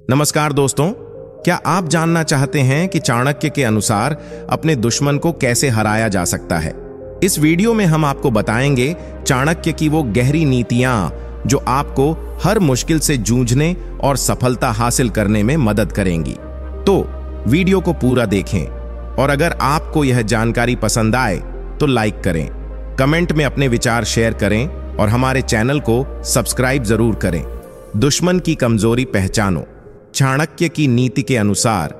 नमस्कार दोस्तों, क्या आप जानना चाहते हैं कि चाणक्य के अनुसार अपने दुश्मन को कैसे हराया जा सकता है? इस वीडियो में हम आपको बताएंगे चाणक्य की वो गहरी नीतियां जो आपको हर मुश्किल से जूझने और सफलता हासिल करने में मदद करेंगी। तो वीडियो को पूरा देखें और अगर आपको यह जानकारी पसंद आए तो लाइक करें, कमेंट में अपने विचार शेयर करें और हमारे चैनल को सब्सक्राइब जरूर करें। दुश्मन की कमजोरी पहचानो। चाणक्य की नीति के अनुसार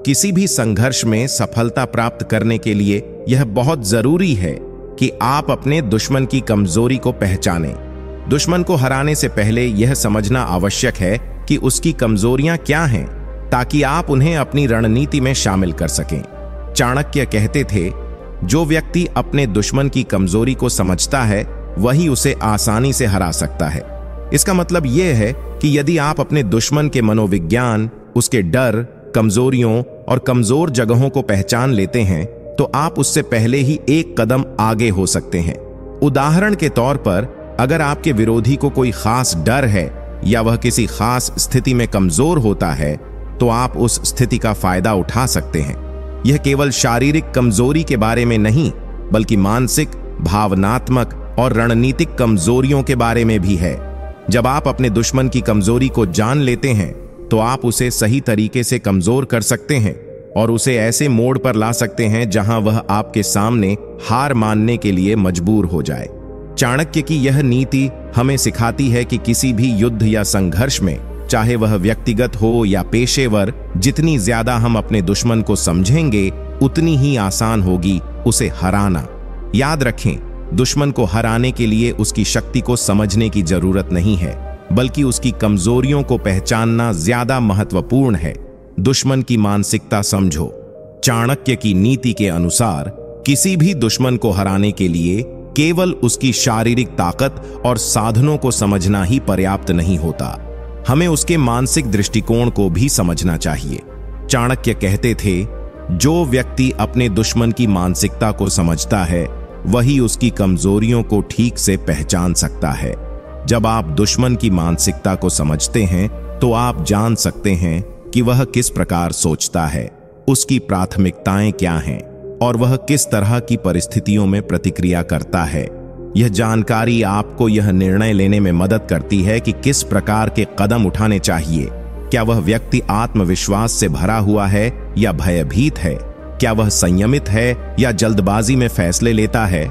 किसी भी संघर्ष में सफलता प्राप्त करने के लिए यह बहुत जरूरी है कि आप अपने दुश्मन की कमजोरी को पहचानें। दुश्मन को हराने से पहले यह समझना आवश्यक है कि उसकी कमजोरियां क्या हैं, ताकि आप उन्हें अपनी रणनीति में शामिल कर सकें। चाणक्य कहते थे, जो व्यक्ति अपने दुश्मन की कमजोरी को समझता है वही उसे आसानी से हरा सकता है। इसका मतलब यह है कि यदि आप अपने दुश्मन के मनोविज्ञान, उसके डर, कमजोरियों और कमजोर जगहों को पहचान लेते हैं तो आप उससे पहले ही एक कदम आगे हो सकते हैं। उदाहरण के तौर पर, अगर आपके विरोधी को कोई खास डर है या वह किसी खास स्थिति में कमजोर होता है तो आप उस स्थिति का फायदा उठा सकते हैं। यह केवल शारीरिक कमजोरी के बारे में नहीं, बल्कि मानसिक, भावनात्मक और रणनीतिक कमजोरियों के बारे में भी है। जब आप अपने दुश्मन की कमजोरी को जान लेते हैं तो आप उसे सही तरीके से कमजोर कर सकते हैं और उसे ऐसे मोड़ पर ला सकते हैं जहां वह आपके सामने हार मानने के लिए मजबूर हो जाए। चाणक्य की यह नीति हमें सिखाती है कि किसी भी युद्ध या संघर्ष में, चाहे वह व्यक्तिगत हो या पेशेवर, जितनी ज्यादा हम अपने दुश्मन को समझेंगे उतनी ही आसान होगी उसे हराना। याद रखें, दुश्मन को हराने के लिए उसकी शक्ति को समझने की जरूरत नहीं है, बल्कि उसकी कमजोरियों को पहचानना ज्यादा महत्वपूर्ण है। दुश्मन की मानसिकता समझो। चाणक्य की नीति के अनुसार किसी भी दुश्मन को हराने के लिए केवल उसकी शारीरिक ताकत और साधनों को समझना ही पर्याप्त नहीं होता, हमें उसके मानसिक दृष्टिकोण को भी समझना चाहिए। चाणक्य कहते थे, जो व्यक्ति अपने दुश्मन की मानसिकता को समझता है वही उसकी कमजोरियों को ठीक से पहचान सकता है। जब आप दुश्मन की मानसिकता को समझते हैं तो आप जान सकते हैं कि वह किस प्रकार सोचता है, उसकी प्राथमिकताएं क्या हैं और वह किस तरह की परिस्थितियों में प्रतिक्रिया करता है। यह जानकारी आपको यह निर्णय लेने में मदद करती है कि किस प्रकार के कदम उठाने चाहिए। क्या वह व्यक्ति आत्मविश्वास से भरा हुआ है या भयभीत है? क्या वह संयमित है या जल्दबाजी में फैसले लेता है?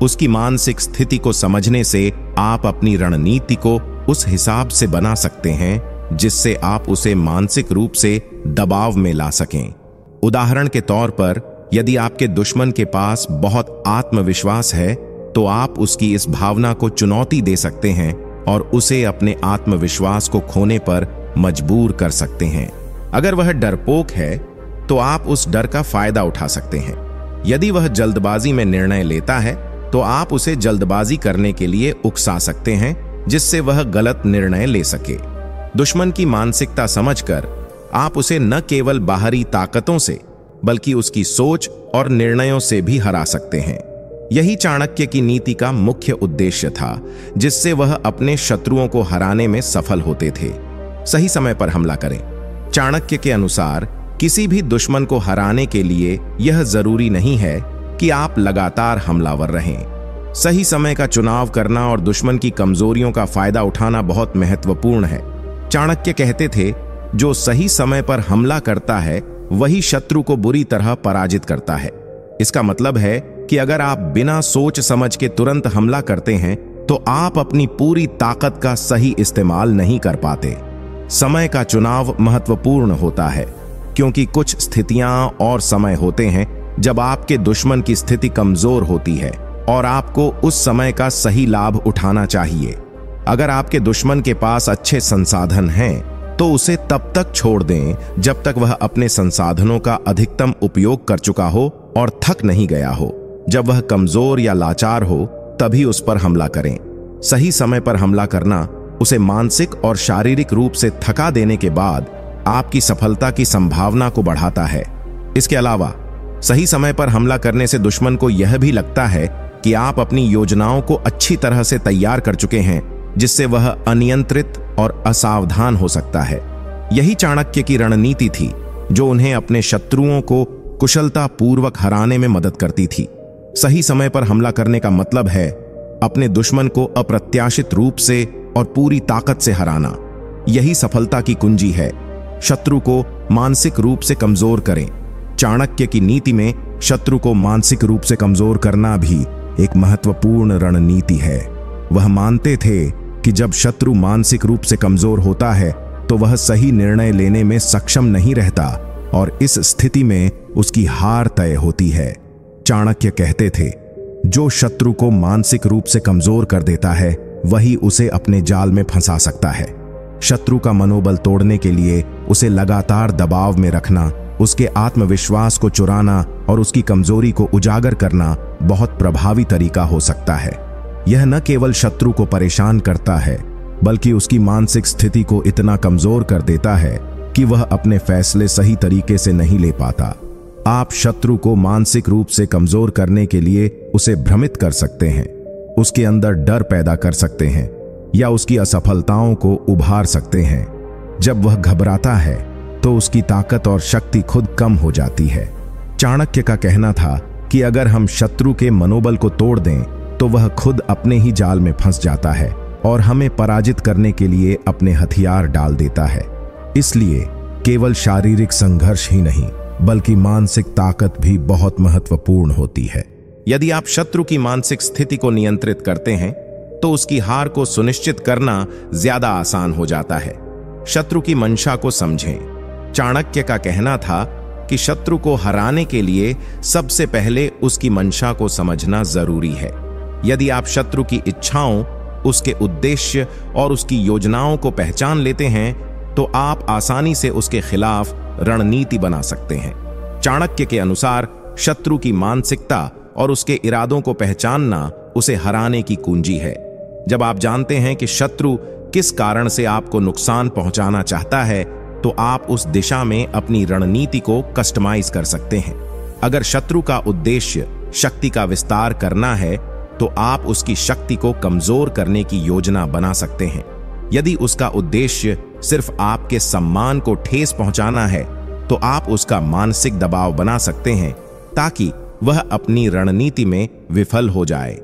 उसकी मानसिक स्थिति को समझने से आप अपनी रणनीति को उस हिसाब से बना सकते हैं जिससे आप उसे मानसिक रूप से दबाव में ला सकें। उदाहरण के तौर पर, यदि आपके दुश्मन के पास बहुत आत्मविश्वास है तो आप उसकी इस भावना को चुनौती दे सकते हैं और उसे अपने आत्मविश्वास को खोने पर मजबूर कर सकते हैं। अगर वह डरपोक है तो आप उस डर का फायदा उठा सकते हैं। यदि वह जल्दबाजी में निर्णय लेता है तो आप उसे जल्दबाजी करने के लिए उकसा सकते हैं जिससे वह गलत निर्णय ले सके। दुश्मन की मानसिकता समझकर आप उसे न केवल बाहरी ताकतों से बल्कि उसकी सोच और निर्णयों से भी हरा सकते हैं। यही चाणक्य की नीति का मुख्य उद्देश्य था, जिससे वह अपने शत्रुओं को हराने में सफल होते थे। सही समय पर हमला करें। चाणक्य के अनुसार किसी भी दुश्मन को हराने के लिए यह जरूरी नहीं है कि आप लगातार हमलावर रहें। सही समय का चुनाव करना और दुश्मन की कमजोरियों का फायदा उठाना बहुत महत्वपूर्ण है। चाणक्य कहते थे, जो सही समय पर हमला करता है वही शत्रु को बुरी तरह पराजित करता है। इसका मतलब है कि अगर आप बिना सोच समझ के तुरंत हमला करते हैं तो आप अपनी पूरी ताकत का सही इस्तेमाल नहीं कर पाते। समय का चुनाव महत्वपूर्ण होता है, क्योंकि कुछ स्थितियां और समय होते हैं जब आपके दुश्मन की स्थिति कमजोर होती है और आपको उस समय का सही लाभ उठाना चाहिए। अगर आपके दुश्मन के पास अच्छे संसाधन हैं तो उसे तब तक छोड़ दें जब तक वह अपने संसाधनों का अधिकतम उपयोग कर चुका हो और थक नहीं गया हो। जब वह कमजोर या लाचार हो तभी उस पर हमला करें। सही समय पर हमला करना उसे मानसिक और शारीरिक रूप से थका देने के बाद आपकी सफलता की संभावना को बढ़ाता है। इसके अलावा सही समय पर हमला करने से दुश्मन को यह भी लगता है कि आप अपनी योजनाओं को अच्छी तरह से तैयार कर चुके हैं, जिससे वह अनियंत्रित और असावधान हो सकता है। यही चाणक्य की रणनीति थी जो उन्हें अपने शत्रुओं को कुशलतापूर्वक हराने में मदद करती थी। सही समय पर हमला करने का मतलब है अपने दुश्मन को अप्रत्याशित रूप से और पूरी ताकत से हराना। यही सफलता की कुंजी है। शत्रु को मानसिक रूप से कमजोर करें। चाणक्य की नीति में शत्रु को मानसिक रूप से कमजोर करना भी एक महत्वपूर्ण रणनीति है। वह मानते थे कि जब शत्रु मानसिक रूप से कमजोर होता है तो वह सही निर्णय लेने में सक्षम नहीं रहता और इस स्थिति में उसकी हार तय होती है। चाणक्य कहते थे, जो शत्रु को मानसिक रूप से कमजोर कर देता है वही उसे अपने जाल में फंसा सकता है। शत्रु का मनोबल तोड़ने के लिए उसे लगातार दबाव में रखना, उसके आत्मविश्वास को चुराना और उसकी कमजोरी को उजागर करना बहुत प्रभावी तरीका हो सकता है। यह न केवल शत्रु को परेशान करता है बल्कि उसकी मानसिक स्थिति को इतना कमजोर कर देता है कि वह अपने फैसले सही तरीके से नहीं ले पाता। आप शत्रु को मानसिक रूप से कमजोर करने के लिए उसे भ्रमित कर सकते हैं, उसके अंदर डर पैदा कर सकते हैं या उसकी असफलताओं को उभार सकते हैं। जब वह घबराता है तो उसकी ताकत और शक्ति खुद कम हो जाती है। चाणक्य का कहना था कि अगर हम शत्रु के मनोबल को तोड़ दें तो वह खुद अपने ही जाल में फंस जाता है और हमें पराजित करने के लिए अपने हथियार डाल देता है। इसलिए केवल शारीरिक संघर्ष ही नहीं बल्कि मानसिक ताकत भी बहुत महत्वपूर्ण होती है। यदि आप शत्रु की मानसिक स्थिति को नियंत्रित करते हैं तो उसकी हार को सुनिश्चित करना ज्यादा आसान हो जाता है। शत्रु की मंशा को समझें। चाणक्य का कहना था कि शत्रु को हराने के लिए सबसे पहले उसकी मंशा को समझना जरूरी है। यदि आप शत्रु की इच्छाओं, उसके उद्देश्य और उसकी योजनाओं को पहचान लेते हैं तो आप आसानी से उसके खिलाफ रणनीति बना सकते हैं। चाणक्य के अनुसार शत्रु की मानसिकता और उसके इरादों को पहचानना उसे हराने की कुंजी है। जब आप जानते हैं कि शत्रु किस कारण से आपको नुकसान पहुंचाना चाहता है तो आप उस दिशा में अपनी रणनीति को कस्टमाइज कर सकते हैं। अगर शत्रु का उद्देश्य शक्ति का विस्तार करना है तो आप उसकी शक्ति को कमजोर करने की योजना बना सकते हैं। यदि उसका उद्देश्य सिर्फ आपके सम्मान को ठेस पहुंचाना है तो आप उसका मानसिक दबाव बना सकते हैं ताकि वह अपनी रणनीति में विफल हो जाए।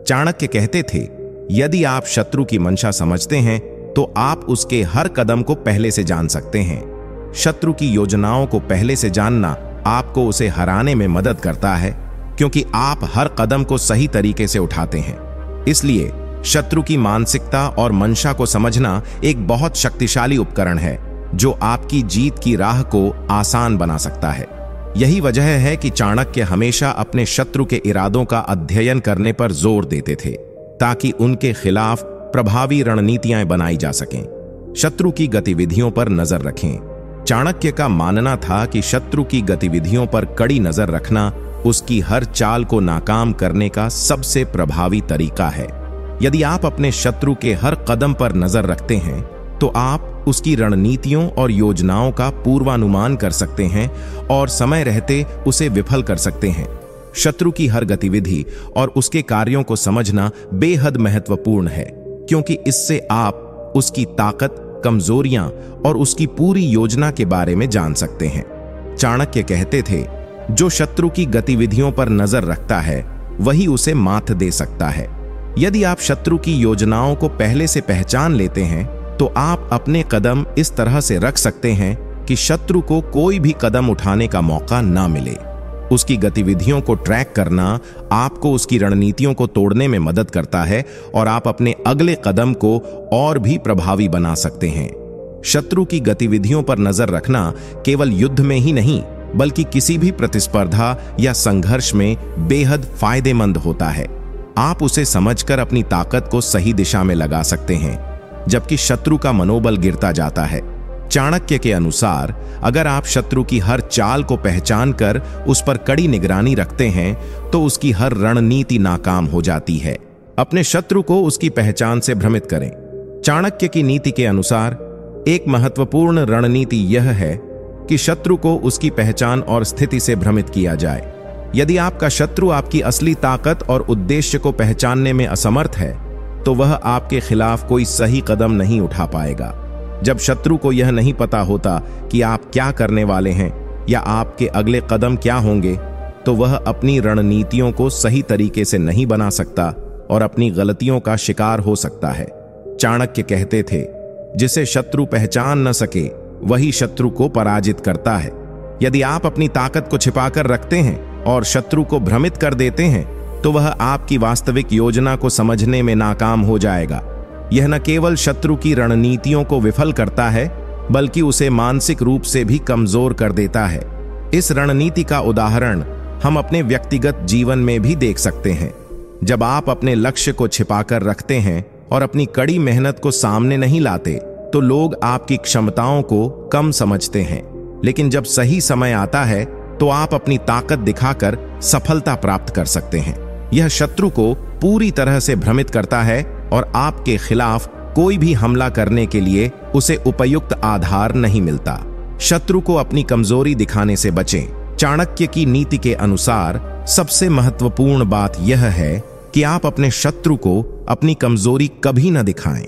चाणक्य कहते थे, यदि आप शत्रु की मंशा समझते हैं तो आप उसके हर कदम को पहले से जान सकते हैं। शत्रु की योजनाओं को पहले से जानना आपको उसे हराने में मदद करता है क्योंकि आप हर कदम को सही तरीके से उठाते हैं। इसलिए शत्रु की मानसिकता और मंशा को समझना एक बहुत शक्तिशाली उपकरण है जो आपकी जीत की राह को आसान बना सकता है। यही वजह है कि चाणक्य हमेशा अपने शत्रु के इरादों का अध्ययन करने पर जोर देते थे ताकि उनके खिलाफ प्रभावी रणनीतियां बनाई जा सकें। शत्रु की गतिविधियों पर नजर रखें। चाणक्य का मानना था कि शत्रु की गतिविधियों पर कड़ी नजर रखना उसकी हर चाल को नाकाम करने का सबसे प्रभावी तरीका है। यदि आप अपने शत्रु के हर कदम पर नजर रखते हैं तो आप उसकी रणनीतियों और योजनाओं का पूर्वानुमान कर सकते हैं और समय रहते उसे विफल कर सकते हैं। शत्रु की हर गतिविधि और उसके कार्यों को समझना बेहद महत्वपूर्ण है क्योंकि इससे आप उसकी ताकत, कमजोरियां और उसकी पूरी योजना के बारे में जान सकते हैं। चाणक्य कहते थे, जो शत्रु की गतिविधियों पर नजर रखता है वही उसे मात दे सकता है। यदि आप शत्रु की योजनाओं को पहले से पहचान लेते हैं तो आप अपने कदम इस तरह से रख सकते हैं कि शत्रु को कोई भी कदम उठाने का मौका ना मिले। उसकी गतिविधियों को ट्रैक करना आपको उसकी रणनीतियों को तोड़ने में मदद करता है और आप अपने अगले कदम को और भी प्रभावी बना सकते हैं। शत्रु की गतिविधियों पर नजर रखना केवल युद्ध में ही नहीं बल्कि किसी भी प्रतिस्पर्धा या संघर्ष में बेहद फायदेमंद होता है। आप उसे समझकर अपनी ताकत को सही दिशा में लगा सकते हैं जबकि शत्रु का मनोबल गिरता जाता है। चाणक्य के अनुसार अगर आप शत्रु की हर चाल को पहचान कर उस पर कड़ी निगरानी रखते हैं तो उसकी हर रणनीति नाकाम हो जाती है। अपने शत्रु को उसकी पहचान से भ्रमित करें। चाणक्य की नीति के अनुसार एक महत्वपूर्ण रणनीति यह है कि शत्रु को उसकी पहचान और स्थिति से भ्रमित किया जाए। यदि आपका शत्रु आपकी असली ताकत और उद्देश्य को पहचानने में असमर्थ है तो वह आपके खिलाफ कोई सही कदम नहीं उठा पाएगा। जब शत्रु को यह नहीं पता होता कि आप क्या करने वाले हैं या आपके अगले कदम क्या होंगे, तो वह अपनी रणनीतियों को सही तरीके से नहीं बना सकता और अपनी गलतियों का शिकार हो सकता है। चाणक्य कहते थे, जिसे शत्रु पहचान न सके वही शत्रु को पराजित करता है। यदि आप अपनी ताकत को छिपाकर रखते हैं और शत्रु को भ्रमित कर देते हैं, तो वह आपकी वास्तविक योजना को समझने में नाकाम हो जाएगा। यह न केवल शत्रु की रणनीतियों को विफल करता है, बल्कि उसे मानसिक रूप से भी कमजोर कर देता है। इस रणनीति का उदाहरण हम अपने व्यक्तिगत जीवन में भी देख सकते हैं। जब आप अपने लक्ष्य को छिपाकर रखते हैं और अपनी कड़ी मेहनत को सामने नहीं लाते, तो लोग आपकी क्षमताओं को कम समझते हैं। लेकिन जब सही समय आता है, तो आप अपनी ताकत दिखाकर सफलता प्राप्त कर सकते हैं। यह शत्रु को पूरी तरह से भ्रमित करता है और आपके खिलाफ कोई भी हमला करने के लिए उसे उपयुक्त आधार नहीं मिलता। शत्रु को अपनी कमजोरी दिखाने से बचें। चाणक्य की नीति के अनुसार सबसे महत्वपूर्ण बात यह है कि आप अपने शत्रु को अपनी कमजोरी कभी न दिखाएं।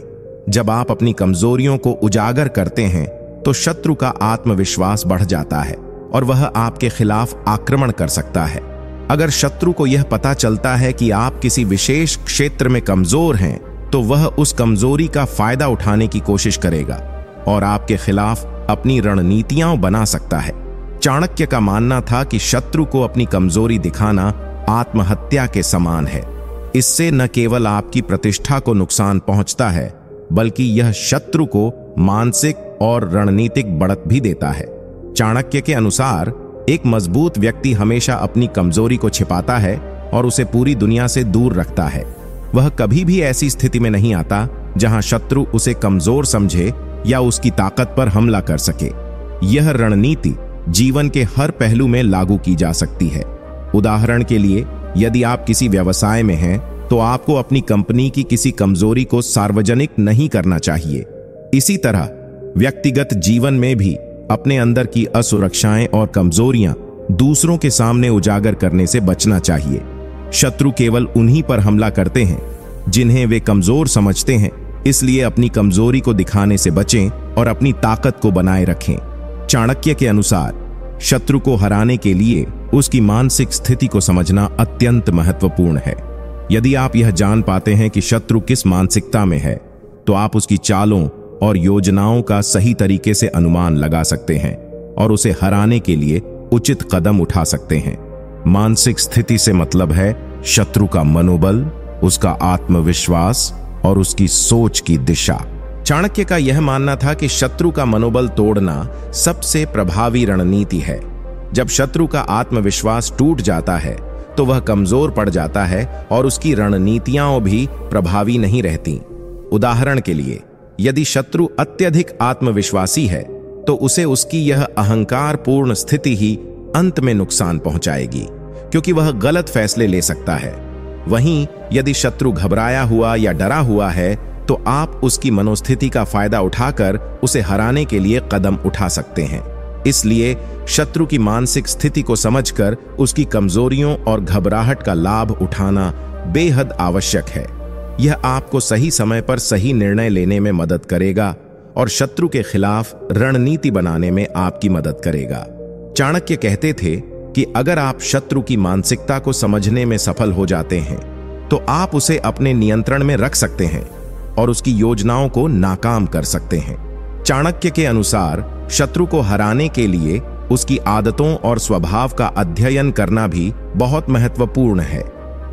जब आप अपनी कमजोरियों को उजागर करते हैं, तो शत्रु का आत्मविश्वास बढ़ जाता है और वह आपके खिलाफ आक्रमण कर सकता है। अगर शत्रु को यह पता चलता है कि आप किसी विशेष क्षेत्र में कमजोर हैं, तो वह उस कमजोरी का फायदा उठाने की कोशिश करेगा और आपके खिलाफ अपनी रणनीतियां बना सकता है। चाणक्य का मानना था कि शत्रु को अपनी कमजोरी दिखाना आत्महत्या के समान है। इससे न केवल आपकी प्रतिष्ठा को नुकसान पहुंचता है, बल्कि यह शत्रु को मानसिक और रणनीतिक बढ़त भी देता है। चाणक्य के अनुसार एक मजबूत व्यक्ति हमेशा अपनी कमजोरी को छिपाता है और उसे पूरी दुनिया से दूर रखता है। वह कभी भी ऐसी स्थिति में नहीं आता जहां शत्रु उसे कमजोर समझे या उसकी ताकत पर हमला कर सके। यह रणनीति जीवन के हर पहलू में लागू की जा सकती है। उदाहरण के लिए, यदि आप किसी व्यवसाय में हैं, तो आपको अपनी कंपनी की किसी कमजोरी को सार्वजनिक नहीं करना चाहिए। इसी तरह व्यक्तिगत जीवन में भी अपने अंदर की असुरक्षाएं और कमजोरियां दूसरों के सामने उजागर करने से बचना चाहिए। शत्रु केवल उन्हीं पर हमला करते हैं जिन्हें वे कमजोर समझते हैं, इसलिए अपनी कमजोरी को दिखाने से बचें और अपनी ताकत को बनाए रखें। चाणक्य के अनुसार शत्रु को हराने के लिए उसकी मानसिक स्थिति को समझना अत्यंत महत्वपूर्ण है। यदि आप यह जान पाते हैं कि शत्रु किस मानसिकता में है, तो आप उसकी चालों और योजनाओं का सही तरीके से अनुमान लगा सकते हैं और उसे हराने के लिए उचित कदम उठा सकते हैं। मानसिक स्थिति से मतलब है शत्रु का मनोबल, उसका आत्मविश्वास और उसकी सोच की दिशा। चाणक्य का यह मानना था कि शत्रु का मनोबल तोड़ना सबसे प्रभावी रणनीति है। जब शत्रु का आत्मविश्वास टूट जाता है, तो वह कमजोर पड़ जाता है और उसकी रणनीतियां भी प्रभावी नहीं रहती। उदाहरण के लिए, यदि शत्रु अत्यधिक आत्मविश्वासी है, तो उसे उसकी यह अहंकारपूर्ण स्थिति ही अंत में नुकसान पहुंचाएगी, क्योंकि वह गलत फैसले ले सकता है। वहीं यदि शत्रु घबराया हुआ या डरा हुआ है, तो आप उसकी मनोस्थिति का फायदा उठाकर उसे हराने के लिए कदम उठा सकते हैं। इसलिए शत्रु की मानसिक स्थिति को समझकर उसकी कमजोरियों और घबराहट का लाभ उठाना बेहद आवश्यक है। यह आपको सही समय पर सही निर्णय लेने में मदद करेगा और शत्रु के खिलाफ रणनीति बनाने में आपकी मदद करेगा। चाणक्य कहते थे कि अगर आप शत्रु की मानसिकता को समझने में सफल हो जाते हैं, तो आप उसे अपने नियंत्रण में रख सकते हैं और उसकी योजनाओं को नाकाम कर सकते हैं। चाणक्य के अनुसार शत्रु को हराने के लिए उसकी आदतों और स्वभाव का अध्ययन करना भी बहुत महत्वपूर्ण है।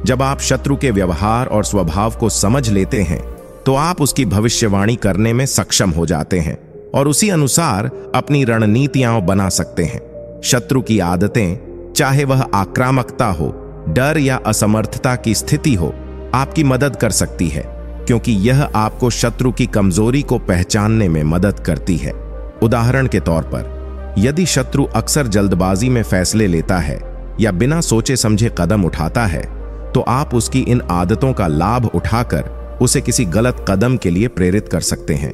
जब आप शत्रु के व्यवहार और स्वभाव को समझ लेते हैं, तो आप उसकी भविष्यवाणी करने में सक्षम हो जाते हैं और उसी अनुसार अपनी रणनीतियां बना सकते हैं। शत्रु की आदतें, चाहे वह आक्रामकता हो, डर या असमर्थता की स्थिति हो, आपकी मदद कर सकती है, क्योंकि यह आपको शत्रु की कमजोरी को पहचानने में मदद करती है। उदाहरण के तौर पर, यदि शत्रु अक्सर जल्दबाजी में फैसले लेता है या बिना सोचे समझे कदम उठाता है, तो आप उसकी इन आदतों का लाभ उठाकर उसे किसी गलत कदम के लिए प्रेरित कर सकते हैं।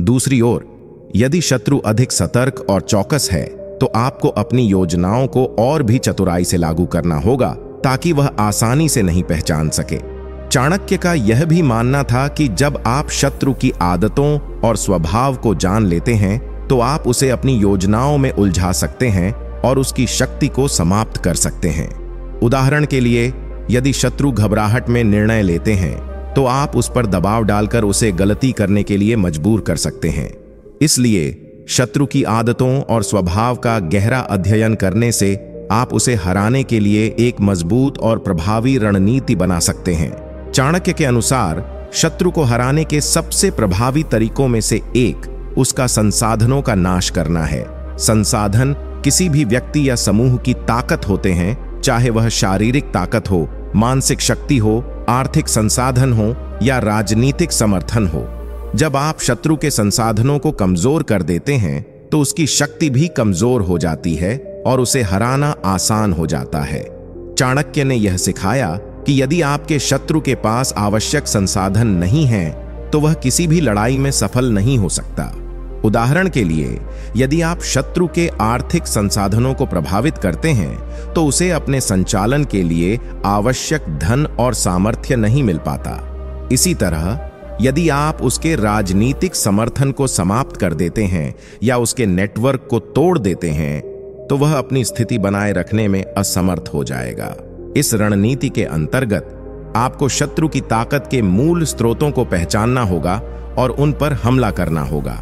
दूसरी ओर, यदि शत्रु अधिक सतर्क और चौकस है, तो आपको अपनी योजनाओं को और भी चतुराई से लागू करना होगा, ताकि वह आसानी से नहीं पहचान सके। चाणक्य का यह भी मानना था कि जब आप शत्रु की आदतों और स्वभाव को जान लेते हैं तो आप उसे अपनी योजनाओं में उलझा सकते हैं और उसकी शक्ति को समाप्त कर सकते हैं। उदाहरण के लिए, यदि शत्रु घबराहट में निर्णय लेते हैं तो आप उस पर दबाव डालकर उसे गलती करने के लिए मजबूर कर सकते हैं। इसलिए शत्रु की आदतों और स्वभाव का गहरा अध्ययन करने से आप उसे हराने के लिए एक मजबूत और प्रभावी रणनीति बना सकते हैं। चाणक्य के अनुसार शत्रु को हराने के सबसे प्रभावी तरीकों में से एक उसका संसाधनों का नाश करना है। संसाधन किसी भी व्यक्ति या समूह की ताकत होते हैं, चाहे वह शारीरिक ताकत हो, मानसिक शक्ति हो, आर्थिक संसाधन हो या राजनीतिक समर्थन हो। जब आप शत्रु के संसाधनों को कमजोर कर देते हैं तो उसकी शक्ति भी कमजोर हो जाती है और उसे हराना आसान हो जाता है। चाणक्य ने यह सिखाया कि यदि आपके शत्रु के पास आवश्यक संसाधन नहीं हैं, तो वह किसी भी लड़ाई में सफल नहीं हो सकता। उदाहरण के लिए, यदि आप शत्रु के आर्थिक संसाधनों को प्रभावित करते हैं तो उसे अपने संचालन के लिए आवश्यक धन और सामर्थ्य नहीं मिल पाता। इसी तरह यदि आप उसके राजनीतिक समर्थन को समाप्त कर देते हैं या उसके नेटवर्क को तोड़ देते हैं तो वह अपनी स्थिति बनाए रखने में असमर्थ हो जाएगा। इस रणनीति के अंतर्गत आपको शत्रु की ताकत के मूल स्रोतों को पहचानना होगा और उन पर हमला करना होगा।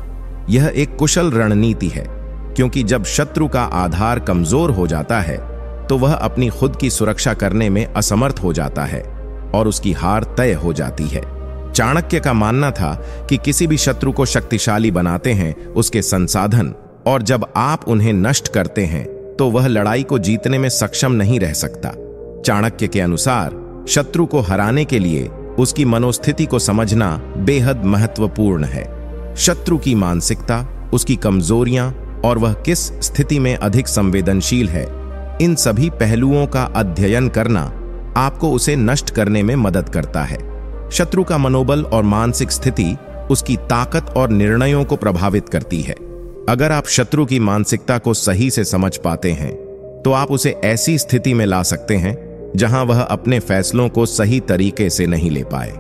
यह एक कुशल रणनीति है, क्योंकि जब शत्रु का आधार कमजोर हो जाता है तो वह अपनी खुद की सुरक्षा करने में असमर्थ हो जाता है और उसकी हार तय हो जाती है। चाणक्य का मानना था कि किसी भी शत्रु को शक्तिशाली बनाते हैं उसके संसाधन, और जब आप उन्हें नष्ट करते हैं तो वह लड़ाई को जीतने में सक्षम नहीं रह सकता। चाणक्य के अनुसार शत्रु को हराने के लिए उसकी मनोस्थिति को समझना बेहद महत्वपूर्ण है। शत्रु की मानसिकता, उसकी कमजोरियां और वह किस स्थिति में अधिक संवेदनशील है, इन सभी पहलुओं का अध्ययन करना आपको उसे नष्ट करने में मदद करता है। शत्रु का मनोबल और मानसिक स्थिति उसकी ताकत और निर्णयों को प्रभावित करती है। अगर आप शत्रु की मानसिकता को सही से समझ पाते हैं तो आप उसे ऐसी स्थिति में ला सकते हैं जहां वह अपने फैसलों को सही तरीके से नहीं ले पाए।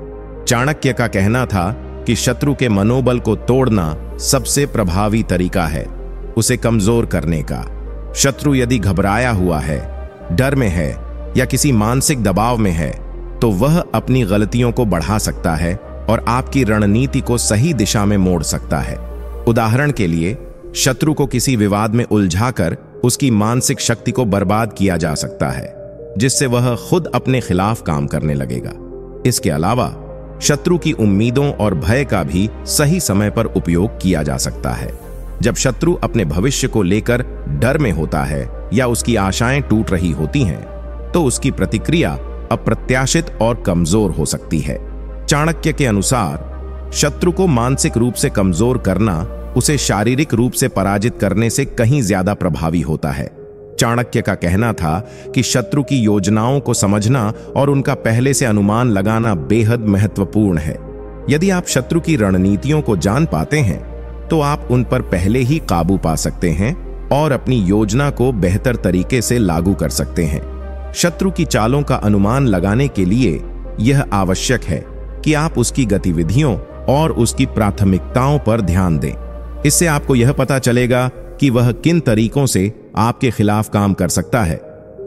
चाणक्य का कहना था कि शत्रु के मनोबल को तोड़ना सबसे प्रभावी तरीका है उसे कमजोर करने का। शत्रु यदि घबराया हुआ है, डर में है या किसी मानसिक दबाव में है तो वह अपनी गलतियों को बढ़ा सकता है और आपकी रणनीति को सही दिशा में मोड़ सकता है। उदाहरण के लिए, शत्रु को किसी विवाद में उलझाकर उसकी मानसिक शक्ति को बर्बाद किया जा सकता है, जिससे वह खुद अपने खिलाफ काम करने लगेगा। इसके अलावा शत्रु की उम्मीदों और भय का भी सही समय पर उपयोग किया जा सकता है। जब शत्रु अपने भविष्य को लेकर डर में होता है या उसकी आशाएं टूट रही होती हैं, तो उसकी प्रतिक्रिया अप्रत्याशित और कमजोर हो सकती है। चाणक्य के अनुसार शत्रु को मानसिक रूप से कमजोर करना उसे शारीरिक रूप से पराजित करने से कहीं ज्यादा प्रभावी होता है। चाणक्य का कहना था कि शत्रु की योजनाओं को समझना और उनका पहले से अनुमान लगाना बेहद महत्वपूर्ण है। यदि आप शत्रु की रणनीतियों को जान पाते हैं तो आप उन पर पहले ही काबू पा सकते हैं और अपनी योजना को बेहतर तरीके से लागू कर सकते हैं। शत्रु की चालों का अनुमान लगाने के लिए यह आवश्यक है कि आप उसकी गतिविधियों और उसकी प्राथमिकताओं पर ध्यान दें। इससे आपको यह पता चलेगा कि वह किन तरीकों से आपके खिलाफ काम कर सकता है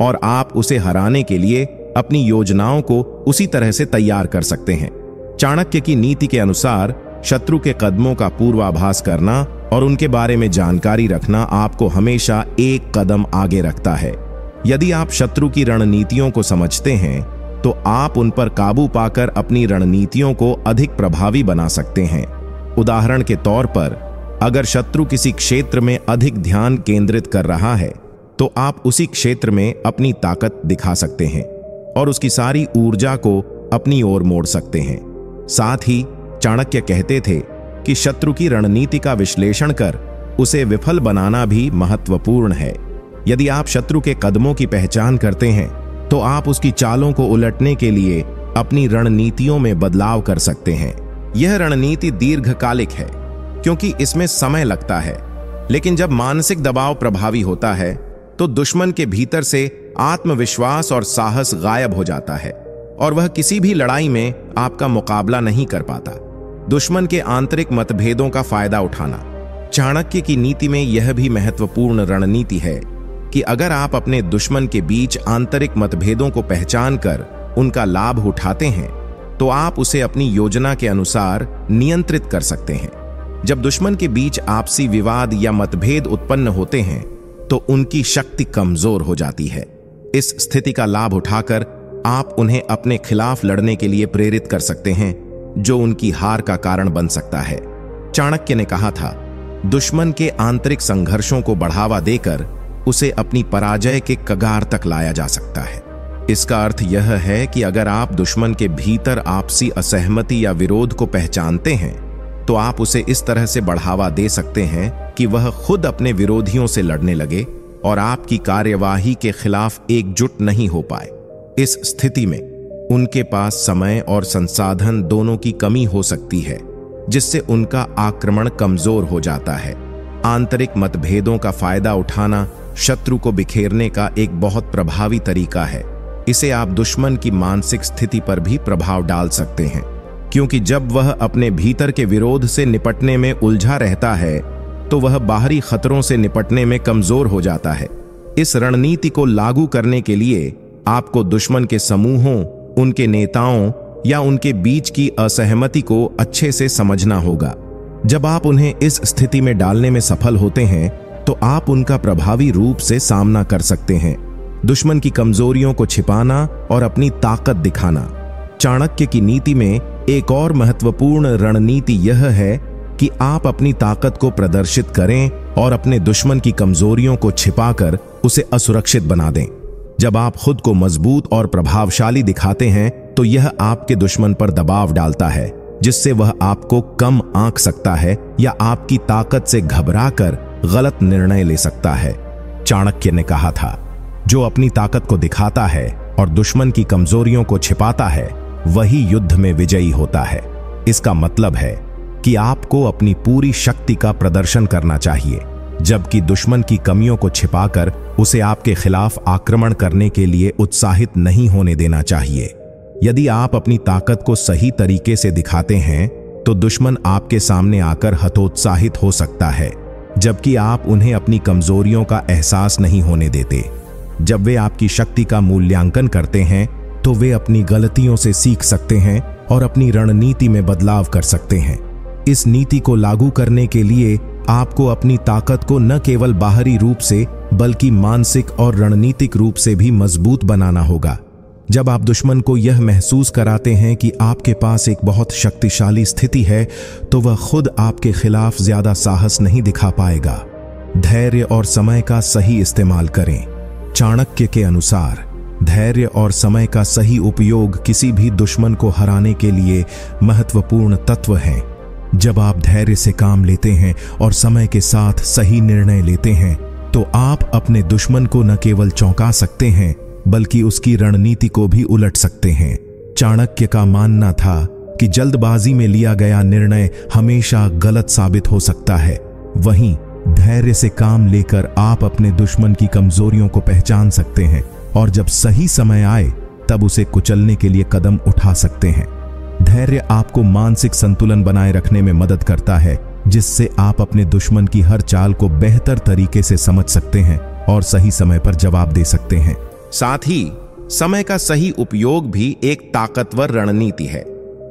और आप उसे हराने के लिए अपनी योजनाओं को उसी तरह से तैयार कर सकते हैं। चाणक्य की नीति के अनुसार शत्रु के कदमों का पूर्वाभास करना और उनके बारे में जानकारी रखना आपको हमेशा एक कदम आगे रखता है। यदि आप शत्रु की रणनीतियों को समझते हैं तो आप उन पर काबू पाकर अपनी रणनीतियों को अधिक प्रभावी बना सकते हैं। उदाहरण के तौर पर, अगर शत्रु किसी क्षेत्र में अधिक ध्यान केंद्रित कर रहा है तो आप उसी क्षेत्र में अपनी ताकत दिखा सकते हैं और उसकी सारी ऊर्जा को अपनी ओर मोड़ सकते हैं। साथ ही चाणक्य कहते थे कि शत्रु की रणनीति का विश्लेषण कर उसे विफल बनाना भी महत्वपूर्ण है। यदि आप शत्रु के कदमों की पहचान करते हैं तो आप उसकी चालों को उलटने के लिए अपनी रणनीतियों में बदलाव कर सकते हैं। यह रणनीति दीर्घकालिक है क्योंकि इसमें समय लगता है, लेकिन जब मानसिक दबाव प्रभावी होता है तो दुश्मन के भीतर से आत्मविश्वास और साहस गायब हो जाता है और वह किसी भी लड़ाई में आपका मुकाबला नहीं कर पाता। दुश्मन के आंतरिक मतभेदों का फायदा उठाना। चाणक्य की नीति में यह भी महत्वपूर्ण रणनीति है कि अगर आप अपने दुश्मन के बीच आंतरिक मतभेदों को पहचान कर उनका लाभ उठाते हैं तो आप उसे अपनी योजना के अनुसार नियंत्रित कर सकते हैं। जब दुश्मन के बीच आपसी विवाद या मतभेद उत्पन्न होते हैं तो उनकी शक्ति कमजोर हो जाती है। इस स्थिति का लाभ उठाकर आप उन्हें अपने खिलाफ लड़ने के लिए प्रेरित कर सकते हैं, जो उनकी हार का कारण बन सकता है। चाणक्य ने कहा था, दुश्मन के आंतरिक संघर्षों को बढ़ावा देकर उसे अपनी पराजय के कगार तक लाया जा सकता है। इसका अर्थ यह है कि अगर आप दुश्मन के भीतर आपसी असहमति या विरोध को पहचानते हैं तो आप उसे इस तरह से बढ़ावा दे सकते हैं कि वह खुद अपने विरोधियों से लड़ने लगे और आपकी कार्यवाही के खिलाफ एकजुट नहीं हो पाए। इस स्थिति में उनके पास समय और संसाधन दोनों की कमी हो सकती है, जिससे उनका आक्रमण कमजोर हो जाता है। आंतरिक मतभेदों का फायदा उठाना शत्रु को बिखेरने का एक बहुत प्रभावी तरीका है। इसे आप दुश्मन की मानसिक स्थिति पर भी प्रभाव डाल सकते हैं, क्योंकि जब वह अपने भीतर के विरोध से निपटने में उलझा रहता है तो वह बाहरी खतरों से निपटने में कमजोर हो जाता है। इस रणनीति को लागू करने के लिए आपको दुश्मन के समूहों, उनके नेताओं या उनके बीच की असहमति को अच्छे से समझना होगा। जब आप उन्हें इस स्थिति में डालने में सफल होते हैं तो आप उनका प्रभावी रूप से सामना कर सकते हैं। दुश्मन की कमजोरियों को छिपाना और अपनी ताकत दिखाना। चाणक्य की नीति में एक और महत्वपूर्ण रणनीति यह है कि आप अपनी ताकत को प्रदर्शित करें और अपने दुश्मन की कमजोरियों को छिपाकर उसे असुरक्षित बना दें। जब आप खुद को मजबूत और प्रभावशाली दिखाते हैं तो यह आपके दुश्मन पर दबाव डालता है, जिससे वह आपको कम आंक सकता है या आपकी ताकत से घबराकर गलत निर्णय ले सकता है। चाणक्य ने कहा था, जो अपनी ताकत को दिखाता है और दुश्मन की कमजोरियों को छिपाता है वही युद्ध में विजयी होता है। इसका मतलब है कि आपको अपनी पूरी शक्ति का प्रदर्शन करना चाहिए, जबकि दुश्मन की कमियों को छिपाकर उसे आपके खिलाफ आक्रमण करने के लिए उत्साहित नहीं होने देना चाहिए। यदि आप अपनी ताकत को सही तरीके से दिखाते हैं तो दुश्मन आपके सामने आकर हतोत्साहित हो सकता है, जबकि आप उन्हें अपनी कमजोरियों का एहसास नहीं होने देते। जब वे आपकी शक्ति का मूल्यांकन करते हैं तो वे अपनी गलतियों से सीख सकते हैं और अपनी रणनीति में बदलाव कर सकते हैं। इस नीति को लागू करने के लिए आपको अपनी ताकत को न केवल बाहरी रूप से बल्कि मानसिक और रणनीतिक रूप से भी मजबूत बनाना होगा। जब आप दुश्मन को यह महसूस कराते हैं कि आपके पास एक बहुत शक्तिशाली स्थिति है तो वह खुद आपके खिलाफ ज्यादा साहस नहीं दिखा पाएगा। धैर्य और समय का सही इस्तेमाल करें। चाणक्य के अनुसार धैर्य और समय का सही उपयोग किसी भी दुश्मन को हराने के लिए महत्वपूर्ण तत्व हैं। जब आप धैर्य से काम लेते हैं और समय के साथ सही निर्णय लेते हैं तो आप अपने दुश्मन को न केवल चौंका सकते हैं बल्कि उसकी रणनीति को भी उलट सकते हैं। चाणक्य का मानना था कि जल्दबाजी में लिया गया निर्णय हमेशा गलत साबित हो सकता है। वहीं धैर्य से काम लेकर आप अपने दुश्मन की कमजोरियों को पहचान सकते हैं और जब सही समय आए तब उसे कुचलने के लिए कदम उठा सकते हैं। धैर्य आपको मानसिक संतुलन बनाए रखने में मदद करता है, जिससे आप अपने दुश्मन की हर चाल को बेहतर तरीके से समझ सकते हैं और सही समय पर जवाब दे सकते हैं। साथ ही समय का सही उपयोग भी एक ताकतवर रणनीति है।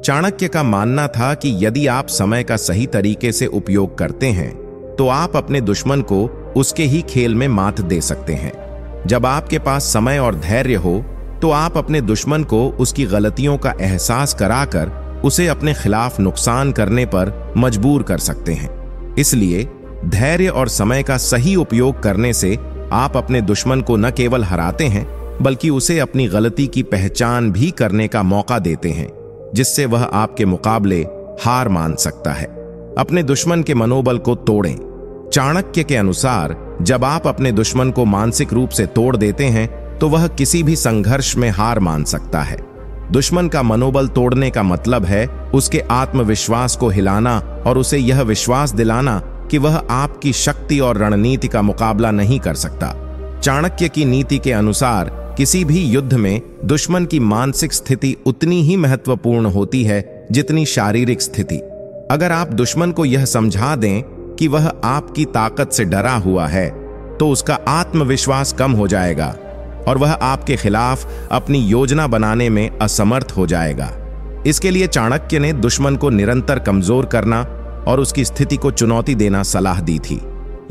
चाणक्य का मानना था कि यदि आप समय का सही तरीके से उपयोग करते हैं तो आप अपने दुश्मन को उसके ही खेल में मात दे सकते हैं। जब आपके पास समय और धैर्य हो तो आप अपने दुश्मन को उसकी गलतियों का एहसास कराकर उसे अपने खिलाफ नुकसान करने पर मजबूर कर सकते हैं। इसलिए धैर्य और समय का सही उपयोग करने से आप अपने दुश्मन को न केवल हराते हैं बल्कि उसे अपनी गलती की पहचान भी करने का मौका देते हैं, जिससे वह आपके मुकाबले हार मान सकता है। अपने दुश्मन के मनोबल को तोड़ें। चाणक्य के अनुसार जब आप अपने दुश्मन को मानसिक रूप से तोड़ देते हैं तो वह किसी भी संघर्ष में हार मान सकता है। दुश्मन का मनोबल तोड़ने का मतलब है उसके आत्मविश्वास को हिलाना और उसे यह विश्वास दिलाना कि वह आपकी शक्ति और रणनीति का मुकाबला नहीं कर सकता। चाणक्य की नीति के अनुसार किसी भी युद्ध में दुश्मन की मानसिक स्थिति उतनी ही महत्वपूर्ण होती है जितनी शारीरिक स्थिति। अगर आप दुश्मन को यह समझा दें कि वह आपकी ताकत से डरा हुआ है, तो उसका आत्मविश्वास कम हो जाएगा और वह आपके खिलाफ अपनी योजना बनाने में असमर्थ हो जाएगा। इसके लिए चाणक्य ने दुश्मन को निरंतर कमजोर करना और उसकी स्थिति को चुनौती देना सलाह दी थी।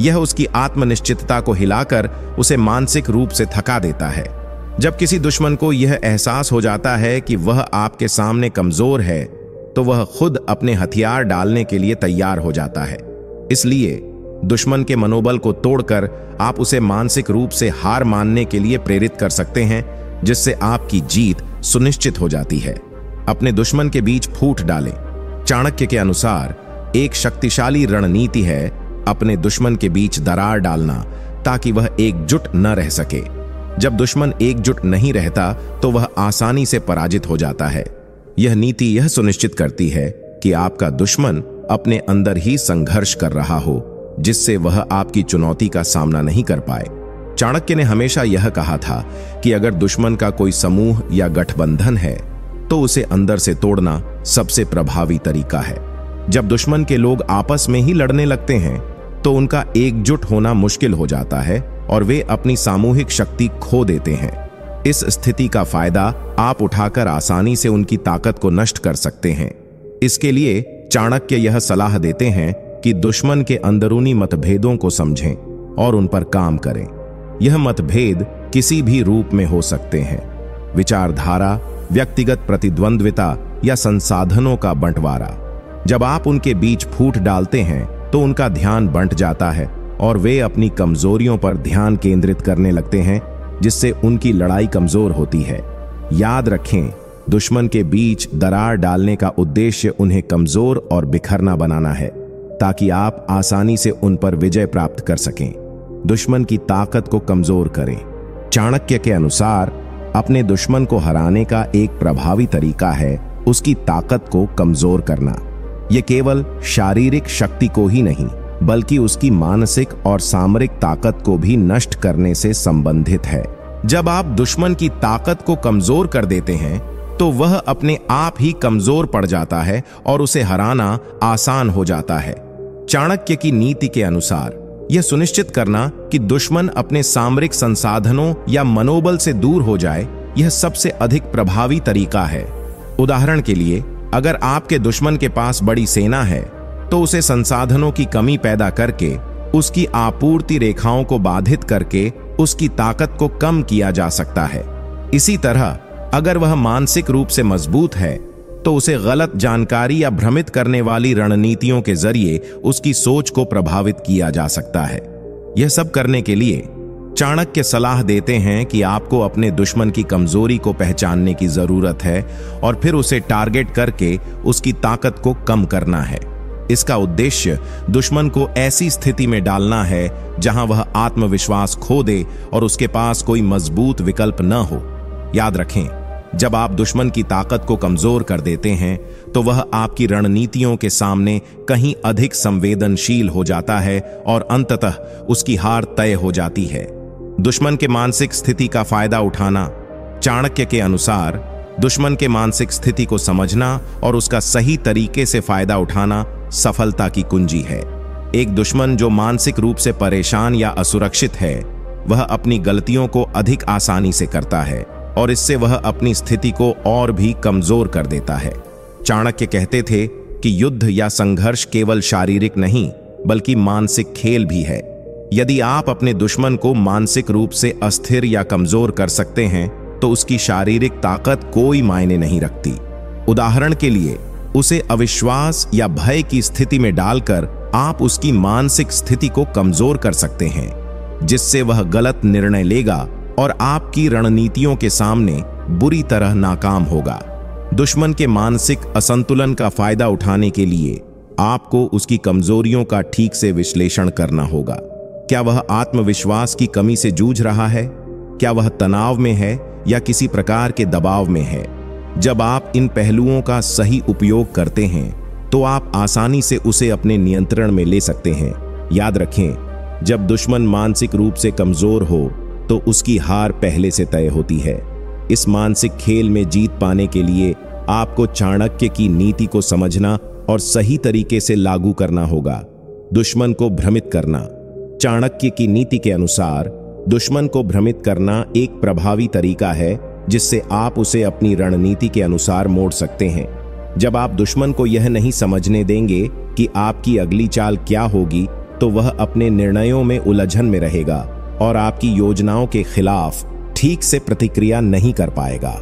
यह उसकी आत्मनिश्चितता को हिलाकर उसे मानसिक रूप से थका देता है। जब किसी दुश्मन को यह एहसास हो जाता है कि वह आपके सामने कमजोर है, तो वह खुद अपने हथियार डालने के लिए तैयार हो जाता है। इसलिए दुश्मन के मनोबल को तोड़कर आप उसे मानसिक रूप से हार मानने के लिए प्रेरित कर सकते हैं, जिससे आपकी जीत सुनिश्चित हो जाती है। अपने दुश्मन के बीच फूट डालें। चाणक्य के अनुसार एक शक्तिशाली रणनीति है अपने दुश्मन के बीच दरार डालना, ताकि वह एकजुट न रह सके। जब दुश्मन एकजुट नहीं रहता तो वह आसानी से पराजित हो जाता है। यह नीति यह सुनिश्चित करती है कि आपका दुश्मन अपने अंदर ही संघर्ष कर रहा हो, जिससे वह आपकी चुनौती का सामना नहीं कर पाए। चाणक्य ने हमेशा यह कहा था कि अगर दुश्मन का कोई समूह या गठबंधन है, तो उसे अंदर से तोड़ना सबसे प्रभावी तरीका है। जब दुश्मन के लोग आपस में ही लड़ने लगते हैं, तो उनका एकजुट होना मुश्किल हो जाता है और वे अपनी सामूहिक शक्ति खो देते हैं। इस स्थिति का फायदा आप उठाकर आसानी से उनकी ताकत को नष्ट कर सकते हैं। इसके लिए चाणक्य यह सलाह देते हैं कि दुश्मन के अंदरूनी मतभेदों को समझें और उन पर काम करें। यह मतभेद किसी भी रूप में हो सकते हैं: विचारधारा, व्यक्तिगत प्रतिद्वंद्विता या संसाधनों का बंटवारा। जब आप उनके बीच फूट डालते हैं, तो उनका ध्यान बंट जाता है और वे अपनी कमजोरियों पर ध्यान केंद्रित करने लगते हैं, जिससे उनकी लड़ाई कमजोर होती है। याद रखें, दुश्मन के बीच दरार डालने का उद्देश्य उन्हें कमजोर और बिखरना बनाना है, ताकि आप आसानी से उन पर विजय प्राप्त कर सकें। दुश्मन की ताकत को कमजोर करें। चाणक्य के अनुसार अपने दुश्मन को हराने का एक प्रभावी तरीका है उसकी ताकत को कमजोर करना। यह केवल शारीरिक शक्ति को ही नहीं, बल्कि उसकी मानसिक और सामरिक ताकत को भी नष्ट करने से संबंधित है। जब आप दुश्मन की ताकत को कमजोर कर देते हैं, तो वह अपने आप ही कमजोर पड़ जाता है और उसे हराना आसान हो जाता है। चाणक्य की नीति के अनुसार यह सुनिश्चित करना कि दुश्मन अपने सामरिक संसाधनों या मनोबल से दूर हो जाए, यह सबसे अधिक प्रभावी तरीका है। उदाहरण के लिए, अगर आपके दुश्मन के पास बड़ी सेना है, तो उसे संसाधनों की कमी पैदा करके, उसकी आपूर्ति रेखाओं को बाधित करके उसकी ताकत को कम किया जा सकता है। इसी तरह अगर वह मानसिक रूप से मजबूत है, तो उसे गलत जानकारी या भ्रमित करने वाली रणनीतियों के जरिए उसकी सोच को प्रभावित किया जा सकता है। यह सब करने के लिए चाणक्य सलाह देते हैं कि आपको अपने दुश्मन की कमजोरी को पहचानने की जरूरत है और फिर उसे टारगेट करके उसकी ताकत को कम करना है। इसका उद्देश्य दुश्मन को ऐसी स्थिति में डालना है जहां वह आत्मविश्वास खो दे और उसके पास कोई मजबूत विकल्प न हो। याद रखें, जब आप दुश्मन की ताकत को कमजोर कर देते हैं, तो वह आपकी रणनीतियों के सामने कहीं अधिक संवेदनशील हो जाता है और अंततः उसकी हार तय हो जाती है। दुश्मन के मानसिक स्थिति का फायदा उठाना। चाणक्य के अनुसार दुश्मन के मानसिक स्थिति को समझना और उसका सही तरीके से फायदा उठाना सफलता की कुंजी है। एक दुश्मन जो मानसिक रूप से परेशान या असुरक्षित है, वह अपनी गलतियों को अधिक आसानी से करता है और इससे वह अपनी स्थिति को और भी कमजोर कर देता है। चाणक्य कहते थे कि युद्ध या संघर्ष केवल शारीरिक नहीं, बल्कि मानसिक खेल भी है। यदि आप अपने दुश्मन को मानसिक रूप से अस्थिर या कमजोर कर सकते हैं, तो उसकी शारीरिक ताकत कोई मायने नहीं रखती। उदाहरण के लिए, उसे अविश्वास या भय की स्थिति में डालकर आप उसकी मानसिक स्थिति को कमजोर कर सकते हैं, जिससे वह गलत निर्णय लेगा और आपकी रणनीतियों के सामने बुरी तरह नाकाम होगा। दुश्मन के मानसिक असंतुलन का फायदा उठाने के लिए आपको उसकी कमजोरियों का ठीक से विश्लेषण करना होगा। क्या वह आत्मविश्वास की कमी से जूझ रहा है? क्या वह तनाव में है या किसी प्रकार के दबाव में है? जब आप इन पहलुओं का सही उपयोग करते हैं, तो आप आसानी से उसे अपने नियंत्रण में ले सकते हैं। याद रखें, जब दुश्मन मानसिक रूप से कमजोर हो, तो उसकी हार पहले से तय होती है। इस मानसिक खेल में जीत पाने के लिए आपको चाणक्य की नीति को समझना और सही तरीके से लागू करना होगा। दुश्मन को भ्रमित करना। चाणक्य की नीति के अनुसार दुश्मन को भ्रमित करना एक प्रभावी तरीका है जिससे आप उसे अपनी रणनीति के अनुसार मोड़ सकते हैं। जब आप दुश्मन को यह नहीं समझने देंगे कि आपकी अगली चाल क्या होगी, तो वह अपने निर्णयों में उलझन में रहेगा और आपकी योजनाओं के खिलाफ ठीक से प्रतिक्रिया नहीं कर पाएगा।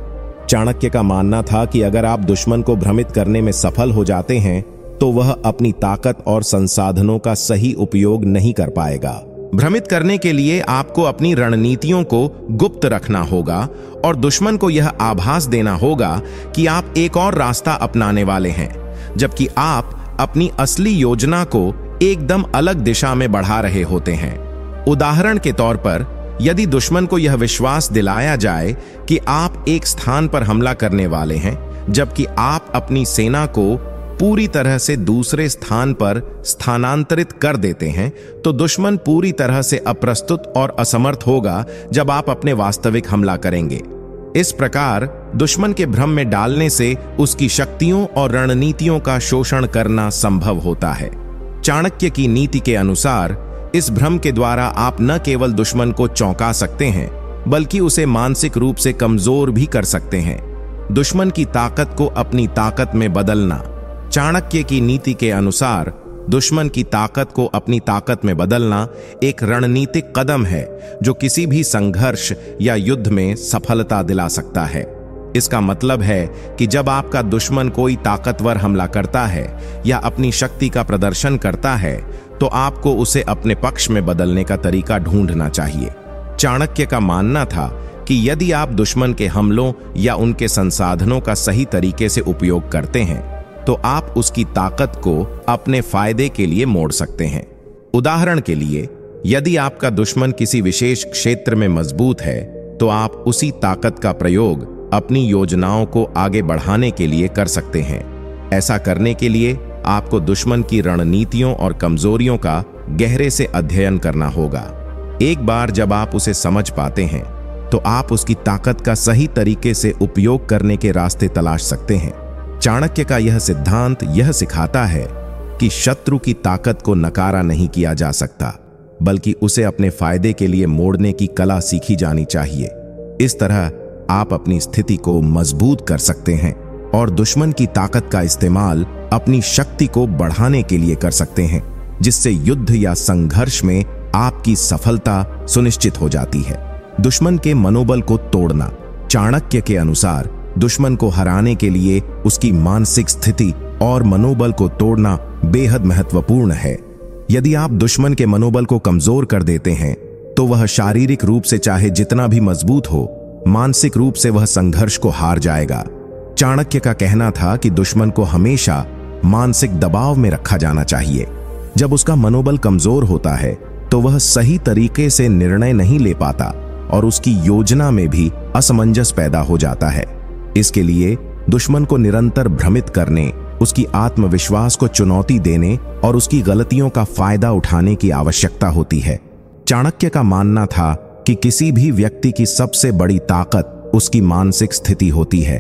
चाणक्य का मानना था कि अगर आप दुश्मन को भ्रमित करने में सफल हो जाते हैं तो वह अपनी ताकत और संसाधनों का सही उपयोग नहीं कर पाएगा। भ्रमित करने के लिए आपको अपनी रणनीतियों को गुप्त रखना होगा और दुश्मन को यह आभास देना होगा कि आप एक और रास्ता अपनाने वाले हैं, जबकि आप अपनी असली योजना को एकदम अलग दिशा में बढ़ा रहे होते हैं। उदाहरण के तौर पर, यदि दुश्मन को यह विश्वास दिलाया जाए कि आप एक स्थान पर हमला करने वाले हैं, जबकि आप अपनी सेना को पूरी तरह से दूसरे स्थान पर स्थानांतरित कर देते हैं, तो दुश्मन पूरी तरह से अप्रस्तुत और असमर्थ होगा जब आप अपने वास्तविक हमला करेंगे। इस प्रकार दुश्मन के भ्रम में डालने से उसकी शक्तियों और रणनीतियों का शोषण करना संभव होता है। चाणक्य की नीति के अनुसार इस भ्रम के द्वारा आप न केवल दुश्मन को चौंका सकते हैं, बल्कि उसे मानसिक रूप से कमजोर भी कर सकते हैं। दुश्मन की ताकत को अपनी ताकत में बदलना। चाणक्य की नीति के अनुसार दुश्मन की ताकत को अपनी ताकत में बदलना एक रणनीतिक कदम है जो किसी भी संघर्ष या युद्ध में सफलता दिला सकता है। इसका मतलब है कि जब आपका दुश्मन कोई ताकतवर हमला करता है या अपनी शक्ति का प्रदर्शन करता है, तो आपको उसे अपने पक्ष में बदलने का तरीका ढूंढना चाहिए। चाणक्य का मानना था कि यदि आप दुश्मन के हमलों या उनके संसाधनों का सही तरीके से उपयोग करते हैं, तो आप उसकी ताकत को अपने फायदे के लिए मोड़ सकते हैं। उदाहरण के लिए, यदि आपका दुश्मन किसी विशेष क्षेत्र में मजबूत है, तो आप उसी ताकत का प्रयोग अपनी योजनाओं को आगे बढ़ाने के लिए कर सकते हैं। ऐसा करने के लिए आपको दुश्मन की रणनीतियों और कमजोरियों का गहरे से अध्ययन करना होगा। एक बार जब आप उसे समझ पाते हैं, तो आप उसकी ताकत का सही तरीके से उपयोग करने के रास्ते तलाश सकते हैं। चाणक्य का यह सिद्धांत यह सिखाता है कि शत्रु की ताकत को नकारा नहीं किया जा सकता, बल्कि उसे अपने फायदे के लिए मोड़ने की कला सीखी जानी चाहिए। इस तरह आप अपनी स्थिति को मजबूत कर सकते हैं और दुश्मन की ताकत का इस्तेमाल अपनी शक्ति को बढ़ाने के लिए कर सकते हैं, जिससे युद्ध या संघर्ष में आपकी सफलता सुनिश्चित हो जाती है। दुश्मन के मनोबल को तोड़ना। चाणक्य के अनुसार दुश्मन को हराने के लिए उसकी मानसिक स्थिति और मनोबल को तोड़ना बेहद महत्वपूर्ण है। यदि आप दुश्मन के मनोबल को कमजोर कर देते हैं, तो वह शारीरिक रूप से चाहे जितना भी मजबूत हो, मानसिक रूप से वह संघर्ष को हार जाएगा। चाणक्य का कहना था कि दुश्मन को हमेशा मानसिक दबाव में रखा जाना चाहिए। जब उसका मनोबल कमजोर होता है, तो वह सही तरीके से निर्णय नहीं ले पाता और उसकी योजना में भी असमंजस पैदा हो जाता है। इसके लिए दुश्मन को निरंतर भ्रमित करने, उसकी आत्मविश्वास को चुनौती देने और उसकी गलतियों का फायदा उठाने की आवश्यकता होती है। चाणक्य का मानना था कि किसी भी व्यक्ति की सबसे बड़ी ताकत उसकी मानसिक स्थिति होती है।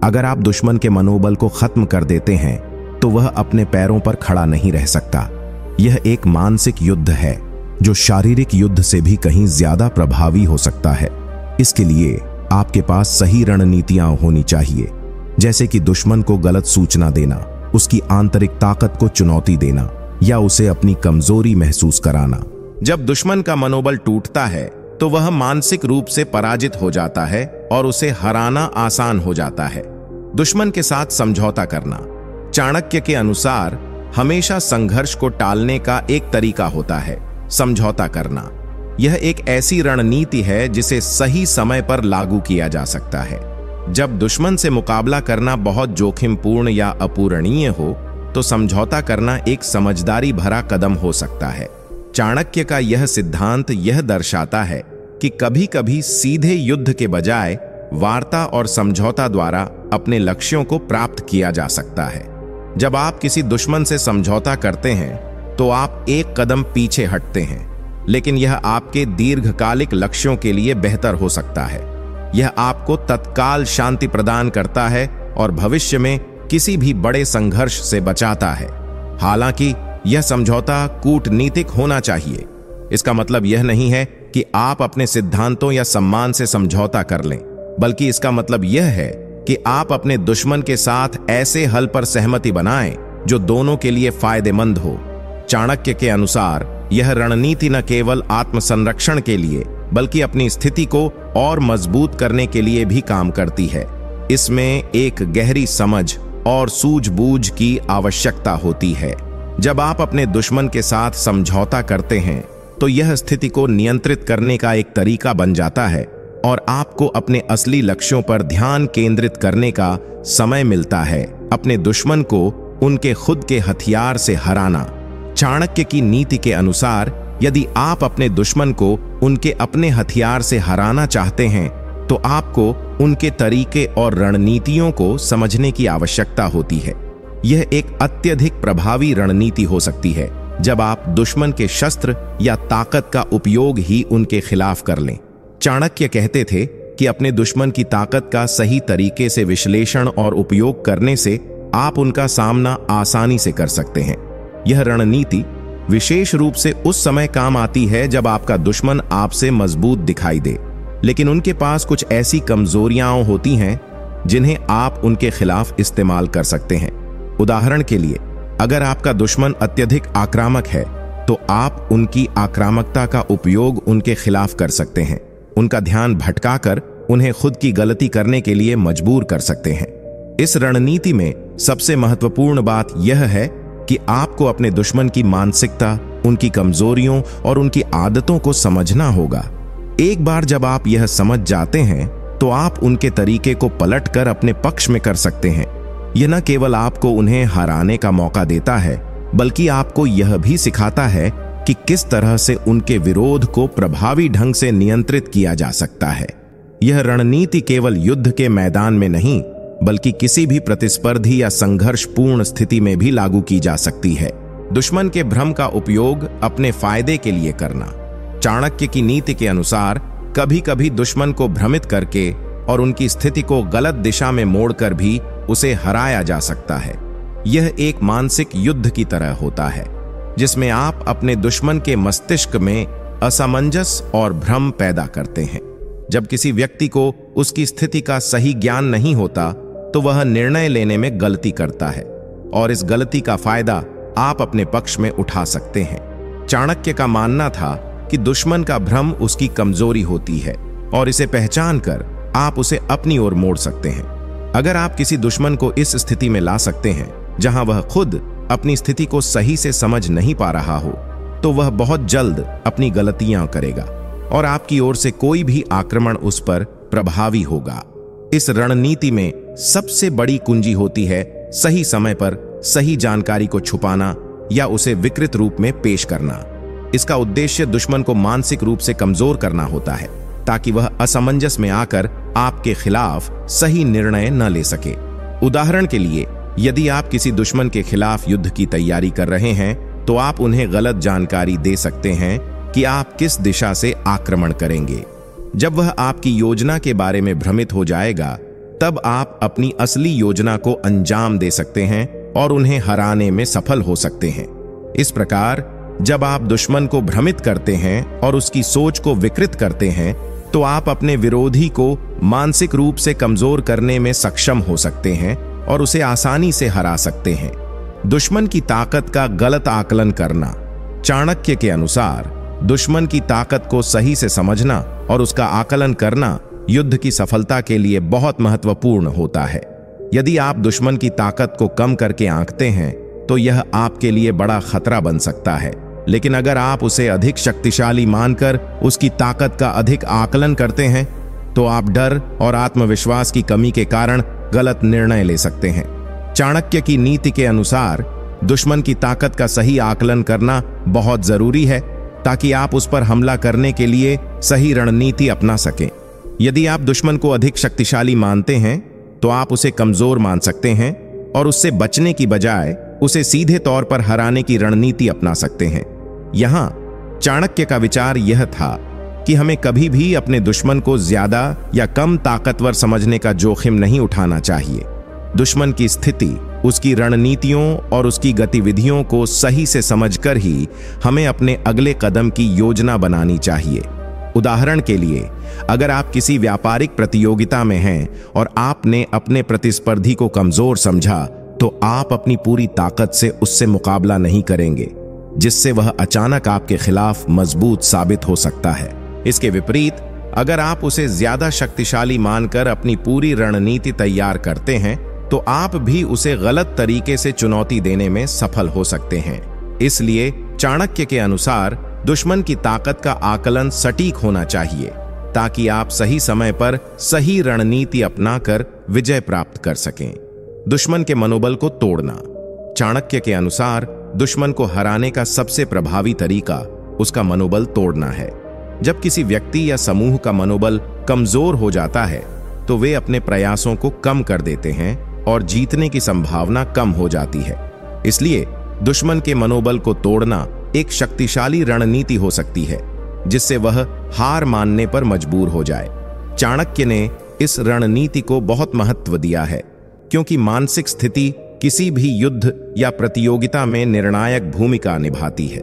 अगर आप दुश्मन के मनोबल को खत्म कर देते हैं, तो वह अपने पैरों पर खड़ा नहीं रह सकता। यह एक मानसिक युद्ध है जो शारीरिक युद्ध से भी कहीं ज्यादा प्रभावी हो सकता है। इसके लिए आपके पास सही रणनीतियां होनी चाहिए, जैसे कि दुश्मन को गलत सूचना देना, उसकी आंतरिक ताकत को चुनौती देना या उसे अपनी कमजोरी महसूस कराना। जब दुश्मन का मनोबल टूटता है, तो वह मानसिक रूप से पराजित हो जाता है और उसे हराना आसान हो जाता है। दुश्मन के साथ समझौता करना। चाणक्य के अनुसार हमेशा संघर्ष को टालने का एक तरीका होता है समझौता करना। यह एक ऐसी रणनीति है जिसे सही समय पर लागू किया जा सकता है। जब दुश्मन से मुकाबला करना बहुत जोखिमपूर्ण या अपूरणीय हो, तो समझौता करना एक समझदारी भरा कदम हो सकता है। चाणक्य का यह सिद्धांत यह दर्शाता है कि कभी-कभी सीधे युद्ध के बजाय वार्ता और समझौता द्वारा अपने लक्ष्यों को प्राप्त किया जा सकता है। जब आप किसी दुश्मन से समझौता करते हैं, तो आप एक कदम पीछे हटते हैं लेकिन यह आपके दीर्घकालिक लक्ष्यों के लिए बेहतर हो सकता है। यह आपको तत्काल शांति प्रदान करता है और भविष्य में किसी भी बड़े संघर्ष से बचाता है। हालांकि यह समझौता कूटनीतिक होना चाहिए। इसका मतलब यह नहीं है कि आप अपने सिद्धांतों या सम्मान से समझौता कर लें, बल्कि इसका मतलब यह है कि आप अपने दुश्मन के साथ ऐसे हल पर सहमति बनाएं जो दोनों के लिए फायदेमंद हो। चाणक्य के अनुसार यह रणनीति न केवल आत्मसंरक्षण के लिए बल्कि अपनी स्थिति को और मजबूत करने के लिए भी काम करती है। इसमें एक गहरी समझ और सूझबूझ की आवश्यकता होती है। जब आप अपने दुश्मन के साथ समझौता करते हैं तो यह स्थिति को नियंत्रित करने का एक तरीका बन जाता है और आपको अपने असली लक्ष्यों पर ध्यान केंद्रित करने का समय मिलता है, अपने दुश्मन को उनके खुद के हथियार से हराना। चाणक्य की नीति के अनुसार यदि आप अपने दुश्मन को उनके अपने हथियार से हराना चाहते हैं तो आपको उनके तरीके और रणनीतियों को समझने की आवश्यकता होती है। यह एक अत्यधिक प्रभावी रणनीति हो सकती है जब आप दुश्मन के शस्त्र या ताकत का उपयोग ही उनके खिलाफ कर लें। चाणक्य कहते थे कि अपने दुश्मन की ताकत का सही तरीके से विश्लेषण और उपयोग करने से आप उनका सामना आसानी से कर सकते हैं। यह रणनीति विशेष रूप से उस समय काम आती है जब आपका दुश्मन आपसे मजबूत दिखाई दे, लेकिन उनके पास कुछ ऐसी कमजोरियां होती हैं जिन्हें आप उनके खिलाफ इस्तेमाल कर सकते हैं। उदाहरण के लिए, अगर आपका दुश्मन अत्यधिक आक्रामक है तो आप उनकी आक्रामकता का उपयोग उनके खिलाफ कर सकते हैं। उनका ध्यान भटकाकर उन्हें खुद की गलती करने के लिए मजबूर कर सकते हैं। इस रणनीति में सबसे महत्वपूर्ण बात यह है कि आपको अपने दुश्मन की मानसिकता, उनकी कमजोरियों और उनकी आदतों को समझना होगा। एक बार जब आप यह समझ जाते हैं तो आप उनके तरीके को पलटकर अपने पक्ष में कर सकते हैं। यह न केवल आपको उन्हें हराने का मौका देता है, बल्कि आपको यह भी सिखाता है कि किस तरह से उनके विरोध को प्रभावी ढंग से नियंत्रित किया जा सकता है। यह रणनीति केवल युद्ध के मैदान में नहीं, बल्कि किसी भी प्रतिस्पर्धी या संघर्षपूर्ण स्थिति में भी लागू की जा सकती है। दुश्मन के भ्रम का उपयोग अपने फायदे के लिए करना। चाणक्य की नीति के अनुसार कभी कभी दुश्मन को भ्रमित करके और उनकी स्थिति को गलत दिशा में मोड़कर भी उसे हराया जा सकता है। यह एक मानसिक युद्ध की तरह होता है जिसमें आप अपने दुश्मन के मस्तिष्क में असमंजस और भ्रम पैदा करते हैं। जब किसी व्यक्ति को उसकी स्थिति का सही ज्ञान नहीं होता तो वह निर्णय लेने में गलती करता है और इस गलती का फायदा आप अपने पक्ष में उठा सकते हैं। चाणक्य का मानना था कि दुश्मन का भ्रम उसकी कमजोरी होती है और इसे पहचान कर आप उसे अपनी ओर मोड़ सकते हैं। अगर आप किसी दुश्मन को इस स्थिति में ला सकते हैं जहां वह खुद अपनी स्थिति को सही से समझ नहीं पा रहा हो, तो वह बहुत जल्द अपनी गलतियां करेगा और आपकी ओर से कोई भी आक्रमण उस पर प्रभावी होगा। इस रणनीति में सबसे बड़ी कुंजी होती है सही समय पर सही जानकारी को छुपाना या उसे विकृत रूप में पेश करना। इसका उद्देश्य दुश्मन को मानसिक रूप से कमजोर करना होता है ताकि वह असमंजस में आकर आपके खिलाफ सही निर्णय न ले सके। उदाहरण के लिए, यदि आप किसी दुश्मन के खिलाफ युद्ध की तैयारी कर रहे हैं तो आप उन्हें गलत जानकारी दे सकते हैं कि आप किस दिशा से आक्रमण करेंगे। जब वह आपकी योजना के बारे में भ्रमित हो जाएगा, तब आप अपनी असली योजना को अंजाम दे सकते हैं और उन्हें हराने में सफल हो सकते हैं। इस प्रकार जब आप दुश्मन को भ्रमित करते हैं और उसकी सोच को विकृत करते हैं, तो आप अपने विरोधी को मानसिक रूप से कमजोर करने में सक्षम हो सकते हैं और उसे आसानी से हरा सकते हैं। दुश्मन की ताकत का गलत आकलन करना। चाणक्य के अनुसार दुश्मन की ताकत को सही से समझना और उसका आकलन करना युद्ध की सफलता के लिए बहुत महत्वपूर्ण होता है। यदि आप दुश्मन की ताकत को कम करके आंकते हैं तो यह आपके लिए बड़ा खतरा बन सकता है, लेकिन अगर आप उसे अधिक शक्तिशाली मानकर उसकी ताकत का अधिक आकलन करते हैं तो आप डर और आत्मविश्वास की कमी के कारण गलत निर्णय ले सकते हैं। चाणक्य की नीति के अनुसार दुश्मन की ताकत का सही आकलन करना बहुत जरूरी है ताकि आप उस पर हमला करने के लिए सही रणनीति अपना सकें। यदि आप दुश्मन को अधिक शक्तिशाली मानते हैं तो आप उसे कमजोर मान सकते हैं और उससे बचने की बजाय उसे सीधे तौर पर हराने की रणनीति अपना सकते हैं। यहाँ चाणक्य का विचार यह था कि हमें कभी भी अपने दुश्मन को ज्यादा या कम ताकतवर समझने का जोखिम नहीं उठाना चाहिए। दुश्मन की स्थिति, उसकी रणनीतियों और उसकी गतिविधियों को सही से समझकर ही हमें अपने अगले कदम की योजना बनानी चाहिए। उदाहरण के लिए, अगर आप किसी व्यापारिक प्रतियोगिता में हैं और आपने अपने प्रतिस्पर्धी को कमजोर समझा, तो आप अपनी पूरी ताकत से उससे मुकाबला नहीं करेंगे, जिससे वह अचानक आपके खिलाफ मजबूत साबित हो सकता है। इसके विपरीत, अगर आप उसे ज्यादा शक्तिशाली मानकर अपनी पूरी रणनीति तैयार करते हैं, तो आप भी उसे गलत तरीके से चुनौती देने में सफल हो सकते हैं। इसलिए चाणक्य के अनुसार दुश्मन की ताकत का आकलन सटीक होना चाहिए, ताकि आप सही समय पर सही रणनीति अपनाकर विजय प्राप्त कर सकें। दुश्मन के मनोबल को तोड़ना। चाणक्य के अनुसार दुश्मन को हराने का सबसे प्रभावी तरीका उसका मनोबल तोड़ना है। जब किसी व्यक्ति या समूह का मनोबल कमजोर हो जाता है, तो वे अपने प्रयासों को कम कर देते हैं और जीतने की संभावना कम हो जाती है। इसलिए दुश्मन के मनोबल को तोड़ना एक शक्तिशाली रणनीति हो सकती है, जिससे वह हार मानने पर मजबूर हो जाए। चाणक्य ने इस रणनीति को बहुत महत्व दिया है, क्योंकि मानसिक स्थिति किसी भी युद्ध या प्रतियोगिता में निर्णायक भूमिका निभाती है।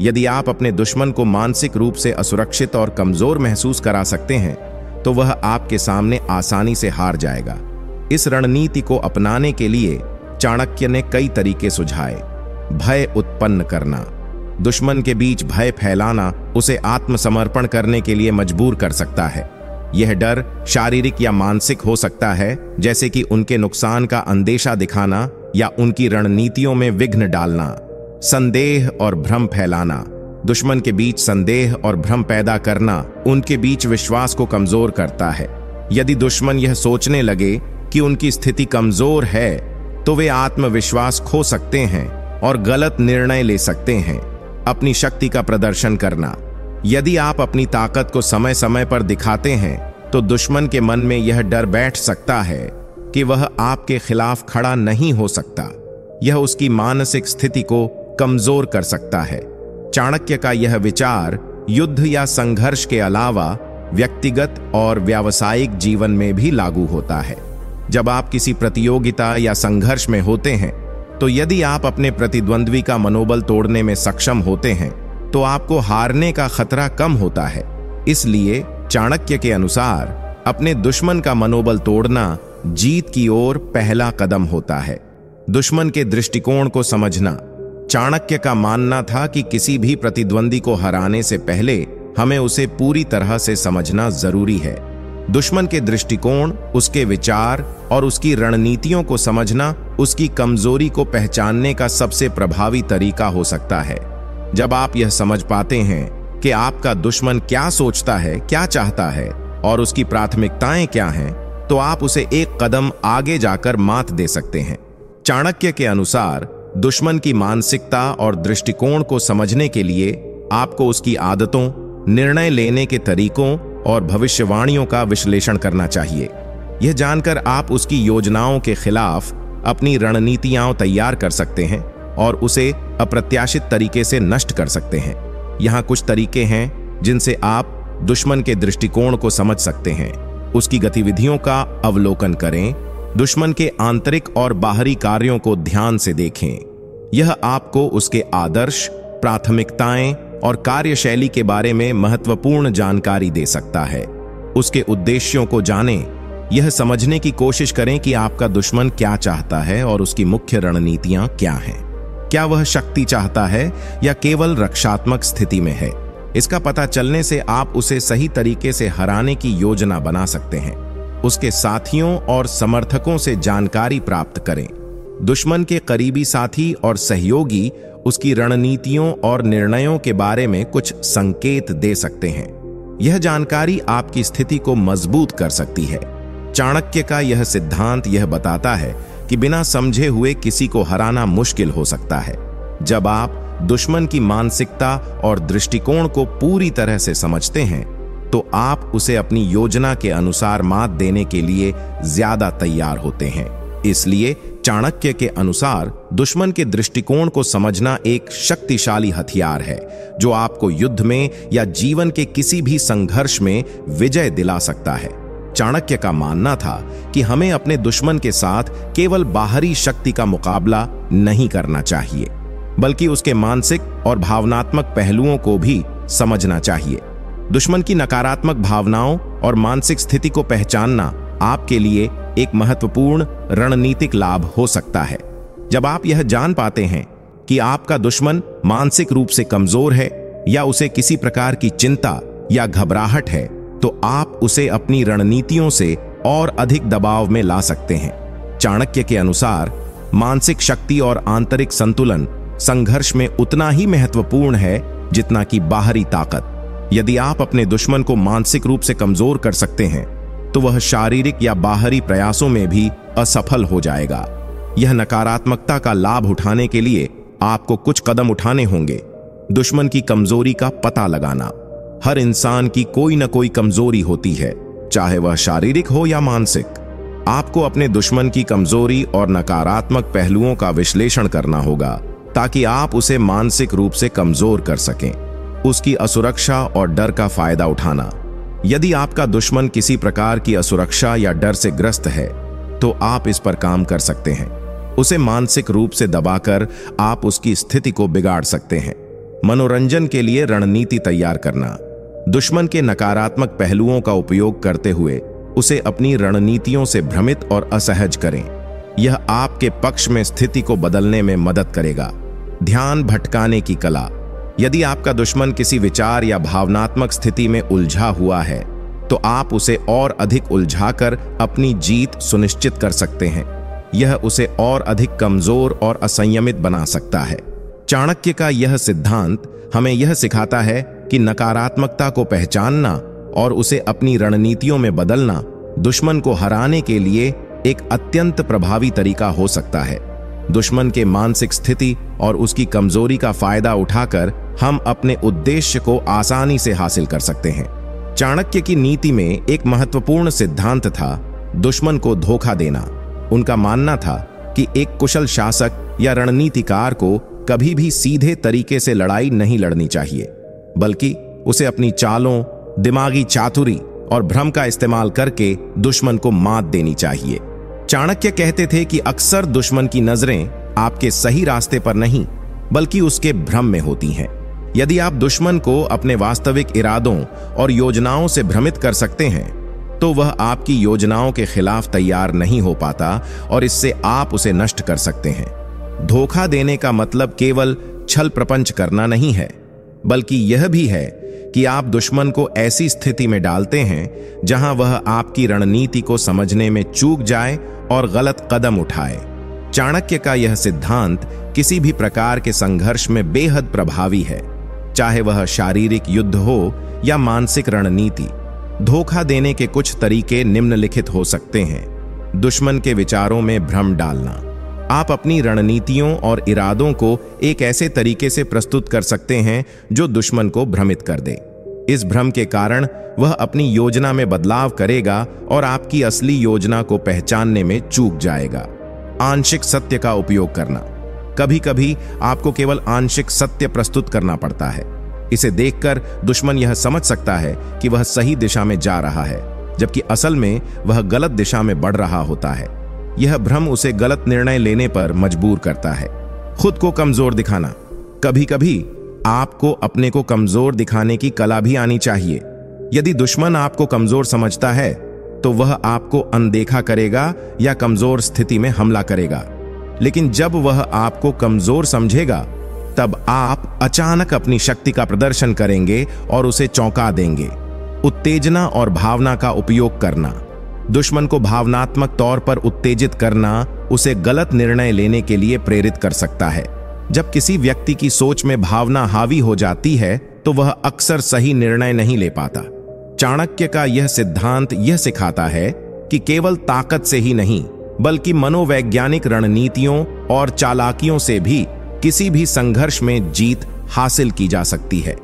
यदि आप अपने दुश्मन को मानसिक रूप से असुरक्षित और कमजोर महसूस करा सकते हैं, तो वह आपके सामने आसानी से हार जाएगा। इस रणनीति को अपनाने के लिए चाणक्य ने कई तरीके सुझाए। भय उत्पन्न करना। दुश्मन के बीच भय फैलाना उसे आत्मसमर्पण करने के लिए मजबूर कर सकता है। यह डर शारीरिक या मानसिक हो सकता है, जैसे कि उनके नुकसान का अंदेशा दिखाना या उनकी रणनीतियों में विघ्न डालना। संदेह और भ्रम फैलाना। दुश्मन के बीच संदेह और भ्रम पैदा करना उनके बीच विश्वास को कमजोर करता है। यदि दुश्मन यह सोचने लगे कि उनकी स्थिति कमजोर है, तो वे आत्मविश्वास खो सकते हैं और गलत निर्णय ले सकते हैं। अपनी शक्ति का प्रदर्शन करना। यदि आप अपनी ताकत को समय समय पर दिखाते हैं, तो दुश्मन के मन में यह डर बैठ सकता है कि वह आपके खिलाफ खड़ा नहीं हो सकता। यह उसकी मानसिक स्थिति को कमजोर कर सकता है। चाणक्य का यह विचार युद्ध या संघर्ष के अलावा व्यक्तिगत और व्यावसायिक जीवन में भी लागू होता है। जब आप किसी प्रतियोगिता या संघर्ष में होते हैं, तो यदि आप अपने प्रतिद्वंद्वी का मनोबल तोड़ने में सक्षम होते हैं, तो आपको हारने का खतरा कम होता है। इसलिए चाणक्य के अनुसार अपने दुश्मन का मनोबल तोड़ना जीत की ओर पहला कदम होता है। दुश्मन के दृष्टिकोण को समझना। चाणक्य का मानना था कि किसी भी प्रतिद्वंदी को हराने से पहले हमें उसे पूरी तरह से समझना जरूरी है। दुश्मन के दृष्टिकोण, उसके विचार और उसकी रणनीतियों को समझना उसकी कमजोरी को पहचानने का सबसे प्रभावी तरीका हो सकता है। जब आप यह समझ पाते हैं कि आपका दुश्मन क्या सोचता है, क्या चाहता है और उसकी प्राथमिकताएं क्या हैं, तो आप उसे एक कदम आगे जाकर मात दे सकते हैं। चाणक्य के अनुसार दुश्मन की मानसिकता और दृष्टिकोण को समझने के लिए आपको उसकी आदतों, निर्णय लेने के तरीकों और भविष्यवाणियों का विश्लेषण करना चाहिए। यह जानकर आप उसकी योजनाओं के खिलाफ अपनी रणनीतियां तैयार कर सकते हैं और उसे अप्रत्याशित तरीके से नष्ट कर सकते हैं। यहाँ कुछ तरीके हैं जिनसे आप दुश्मन के दृष्टिकोण को समझ सकते हैं। उसकी गतिविधियों का अवलोकन करें। दुश्मन के आंतरिक और बाहरी कार्यों को ध्यान से देखें। यह आपको उसके आदर्श, प्राथमिकताएं और कार्यशैली के बारे में महत्वपूर्ण जानकारी दे सकता है। उसके उद्देश्यों को जानें। यह समझने की कोशिश करें कि आपका दुश्मन क्या चाहता है और उसकी मुख्य रणनीतियां क्या हैं। क्या वह शक्ति चाहता है या केवल रक्षात्मक स्थिति में है? इसका पता चलने से आप उसे सही तरीके से हराने की योजना बना सकते हैं। उसके साथियों और समर्थकों से जानकारी प्राप्त करें। दुश्मन के करीबी साथी और सहयोगी उसकी रणनीतियों और निर्णयों के बारे में कुछ संकेत दे सकते हैं। यह जानकारी आपकी स्थिति को मजबूत कर सकती है। चाणक्य का यह सिद्धांत यह बताता है कि बिना समझे हुए किसी को हराना मुश्किल हो सकता है। जब आप दुश्मन की मानसिकता और दृष्टिकोण को पूरी तरह से समझते हैं, तो आप उसे अपनी योजना के अनुसार मात देने के लिए ज्यादा तैयार होते हैं। इसलिए चाणक्य के अनुसार दुश्मन के दृष्टिकोण को समझना एक शक्तिशाली हथियार है जो आपको युद्ध में या जीवन के किसी भी संघर्ष में विजय दिला सकता है। चाणक्य का मानना था कि हमें अपने दुश्मन के साथ केवल बाहरी शक्ति का मुकाबला नहीं करना चाहिए, बल्कि उसके मानसिक और भावनात्मक पहलुओं को भी समझना चाहिए। दुश्मन की नकारात्मक भावनाओं और मानसिक स्थिति को पहचानना आपके लिए एक महत्वपूर्ण रणनीतिक लाभ हो सकता है। जब आप यह जान पाते हैं कि आपका दुश्मन मानसिक रूप से कमजोर है या उसे किसी प्रकार की चिंता या घबराहट है, तो आप उसे अपनी रणनीतियों से और अधिक दबाव में ला सकते हैं। चाणक्य के अनुसार मानसिक शक्ति और आंतरिक संतुलन संघर्ष में उतना ही महत्वपूर्ण है जितना कि बाहरी ताकत। यदि आप अपने दुश्मन को मानसिक रूप से कमजोर कर सकते हैं, तो वह शारीरिक या बाहरी प्रयासों में भी असफल हो जाएगा। यह नकारात्मकता का लाभ उठाने के लिए आपको कुछ कदम उठाने होंगे। दुश्मन की कमजोरी का पता लगाना। हर इंसान की कोई न कोई कमजोरी होती है, चाहे वह शारीरिक हो या मानसिक। आपको अपने दुश्मन की कमजोरी और नकारात्मक पहलुओं का विश्लेषण करना होगा ताकि आप उसे मानसिक रूप से कमजोर कर सकें। उसकी असुरक्षा और डर का फायदा उठाना। यदि आपका दुश्मन किसी प्रकार की असुरक्षा या डर से ग्रस्त है, तो आप इस पर काम कर सकते हैं। उसे मानसिक रूप से दबाकर आप उसकी स्थिति को बिगाड़ सकते हैं। मनोरंजन के लिए रणनीति तैयार करना। दुश्मन के नकारात्मक पहलुओं का उपयोग करते हुए उसे अपनी रणनीतियों से भ्रमित और असहज करें। यह आपके पक्ष में स्थिति को बदलने में मदद करेगा। ध्यान भटकाने की कला। यदि आपका दुश्मन किसी विचार या भावनात्मक स्थिति में उलझा हुआ है, तो आप उसे और अधिक उलझाकर अपनी जीत सुनिश्चित कर सकते हैं। यह उसे और अधिक कमजोर और असंयमित बना सकता है। चाणक्य का यह सिद्धांत हमें यह सिखाता है कि नकारात्मकता को पहचानना और उसे अपनी रणनीतियों में बदलना दुश्मन को हराने के लिए एक अत्यंत प्रभावी तरीका हो सकता है। दुश्मन के मानसिक स्थिति और उसकी कमजोरी का फायदा उठाकर हम अपने उद्देश्य को आसानी से हासिल कर सकते हैं। चाणक्य की नीति में एक महत्वपूर्ण सिद्धांत था दुश्मन को धोखा देना। उनका मानना था कि एक कुशल शासक या रणनीतिकार को कभी भी सीधे तरीके से लड़ाई नहीं लड़नी चाहिए, बल्कि उसे अपनी चालों, दिमागी चातुरी और भ्रम का इस्तेमाल करके दुश्मन को मात देनी चाहिए। चाणक्य कहते थे कि अक्सर दुश्मन की नजरें आपके सही रास्ते पर नहीं, बल्कि उसके भ्रम में होती हैं। यदि आप दुश्मन को अपने वास्तविक इरादों और योजनाओं से भ्रमित कर सकते हैं, तो वह आपकी योजनाओं के खिलाफ तैयार नहीं हो पाता और इससे आप उसे नष्ट कर सकते हैं। धोखा देने का मतलब केवल छल प्रपंच करना नहीं है, बल्कि यह भी है कि आप दुश्मन को ऐसी स्थिति में डालते हैं जहां वह आपकी रणनीति को समझने में चूक जाए और गलत कदम उठाए। चाणक्य का यह सिद्धांत किसी भी प्रकार के संघर्ष में बेहद प्रभावी है, चाहे वह शारीरिक युद्ध हो या मानसिक रणनीति। धोखा देने के कुछ तरीके निम्नलिखित हो सकते हैं। दुश्मन के विचारों में भ्रम डालना। आप अपनी रणनीतियों और इरादों को एक ऐसे तरीके से प्रस्तुत कर सकते हैं जो दुश्मन को भ्रमित कर दे। इस भ्रम के कारण वह अपनी योजना में बदलाव करेगा और आपकी असली योजना को पहचानने में चूक जाएगा। आंशिक सत्य का उपयोग करना। कभी कभी आपको केवल आंशिक सत्य प्रस्तुत करना पड़ता है। इसे देखकर दुश्मन यह समझ सकता है कि वह सही दिशा में जा रहा है, जबकि असल में वह गलत दिशा में बढ़ रहा होता है। यह भ्रम उसे गलत निर्णय लेने पर मजबूर करता है। खुद को कमजोर दिखाना। कभी कभी आपको अपने को कमजोर दिखाने की कला भी आनी चाहिए। यदि दुश्मन आपको कमजोर समझता है, तो वह आपको अनदेखा करेगा या कमजोर स्थिति में हमला करेगा। लेकिन जब वह आपको कमजोर समझेगा, तब आप अचानक अपनी शक्ति का प्रदर्शन करेंगे और उसे चौंका देंगे। उत्तेजना और भावना का उपयोग करना। दुश्मन को भावनात्मक तौर पर उत्तेजित करना उसे गलत निर्णय लेने के लिए प्रेरित कर सकता है। जब किसी व्यक्ति की सोच में भावना हावी हो जाती है, तो वह अक्सर सही निर्णय नहीं ले पाता। चाणक्य का यह सिद्धांत यह सिखाता है कि केवल ताकत से ही नहीं, बल्कि मनोवैज्ञानिक रणनीतियों और चालाकियों से भी किसी भी संघर्ष में जीत हासिल की जा सकती है।